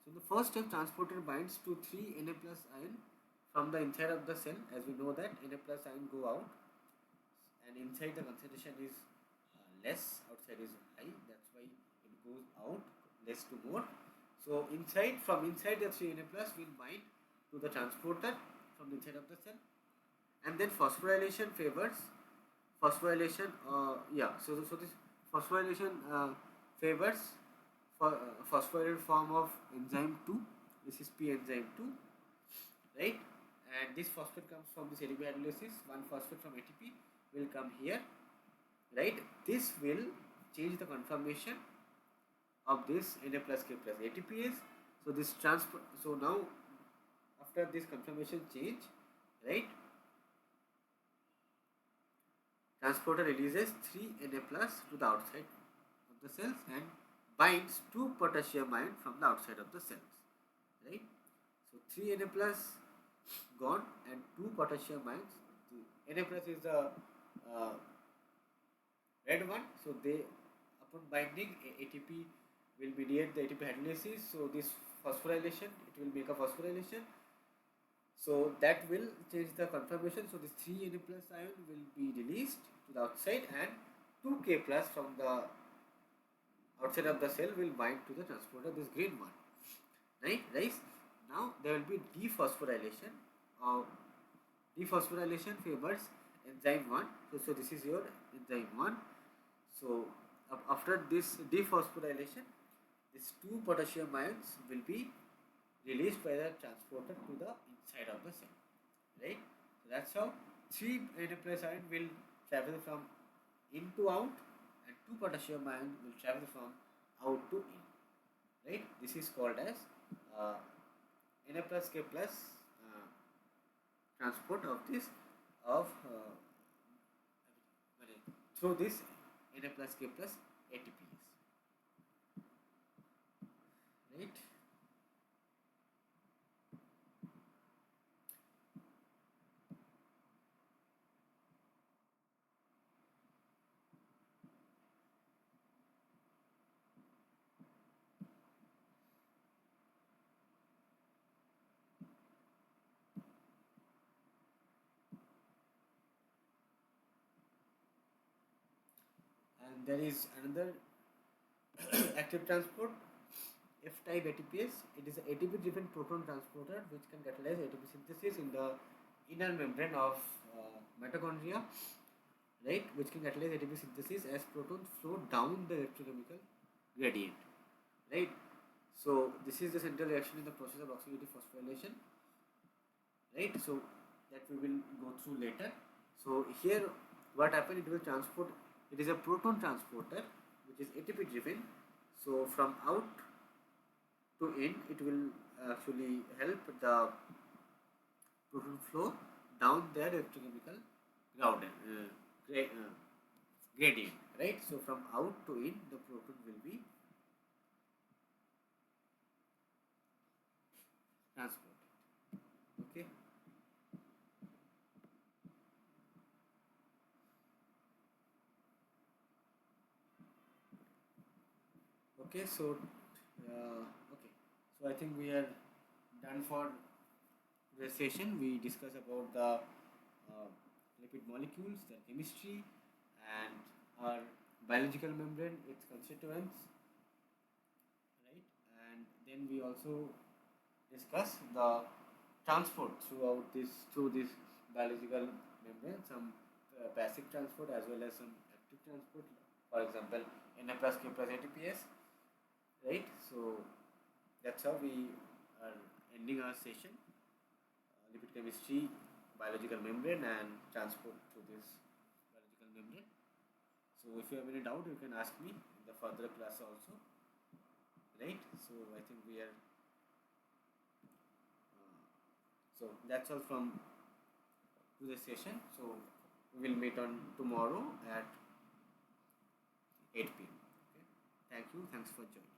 [SPEAKER 1] So the first step, transporter binds to 3 Na plus ion from the inside of the cell. As we know that Na plus ion go out, and inside the concentration is less, outside is high. That's why it goes out, less to more. So from inside the 3 Na plus will bind to the transporter from the inside of the cell, and then phosphorylation favors phosphorylation. So this phosphorylation favors phosphorylated form of enzyme 2. This is P enzyme 2, right? And this phosphate comes from this ATP hydrolysis. One phosphate from ATP will come here, right? This will change the conformation of this Na plus K plus ATPase. So this transfer. So now after this conformation change, right? Transporter releases 3 Na plus to the outside of the cells and binds 2 potassium ion from the outside of the cells, right? So 3 Na plus gone and 2 potassium ions. Na plus is the red one. So they, upon binding, ATP will mediate the ATP hydrolysis. So this phosphorylation, it will make a phosphorylation. So that will change the conformation. So this 3 Na plus ion will be released to the outside, and 2 K plus from the outside of the cell will bind to the transporter, this green one, right? Now there will be dephosphorylation. Dephosphorylation favors enzyme 1. So this is your enzyme 1. So after this dephosphorylation, these two potassium ions will be released by the transporter to the inside of the cell, right? So that's how 3 Na plus ion will travel from in to out, and 2 potassium ion will travel from out to in, right? This is called as Na plus K plus transport of this of through this Na plus K plus ATPase, right? And there is another active transport, F-type ATPase. It is an ATP-driven proton transporter which can catalyze ATP synthesis in the inner membrane of mitochondria, right? Which can catalyze ATP synthesis as protons flow down the electrochemical gradient, right? So this is the central reaction in the process of oxidative phosphorylation, right? So that we will go through later. So here what happened, it will transport, it is a proton transporter which is ATP driven. So from out to in, it will actually help the proton flow down their electrochemical gradient, right? So from out to in, the proton will be transported, okay? Okay, so okay, so I think we are done for this session. We discuss about the lipid molecules, their chemistry, and our biological membrane, its constituents, right? And then we also discuss the transport through this biological membrane, some passive transport as well as some active transport. For example, Na plus K plus ATPase, right? So that's how we are ending our session. Lipid chemistry, biological membrane, and transport through this biological membrane. So if you have any doubt, you can ask me in the further class also, right? So I think we are. So that's all from today's session. So we will meet on tomorrow at 8 p.m. Okay. Thank you. Thanks for joining.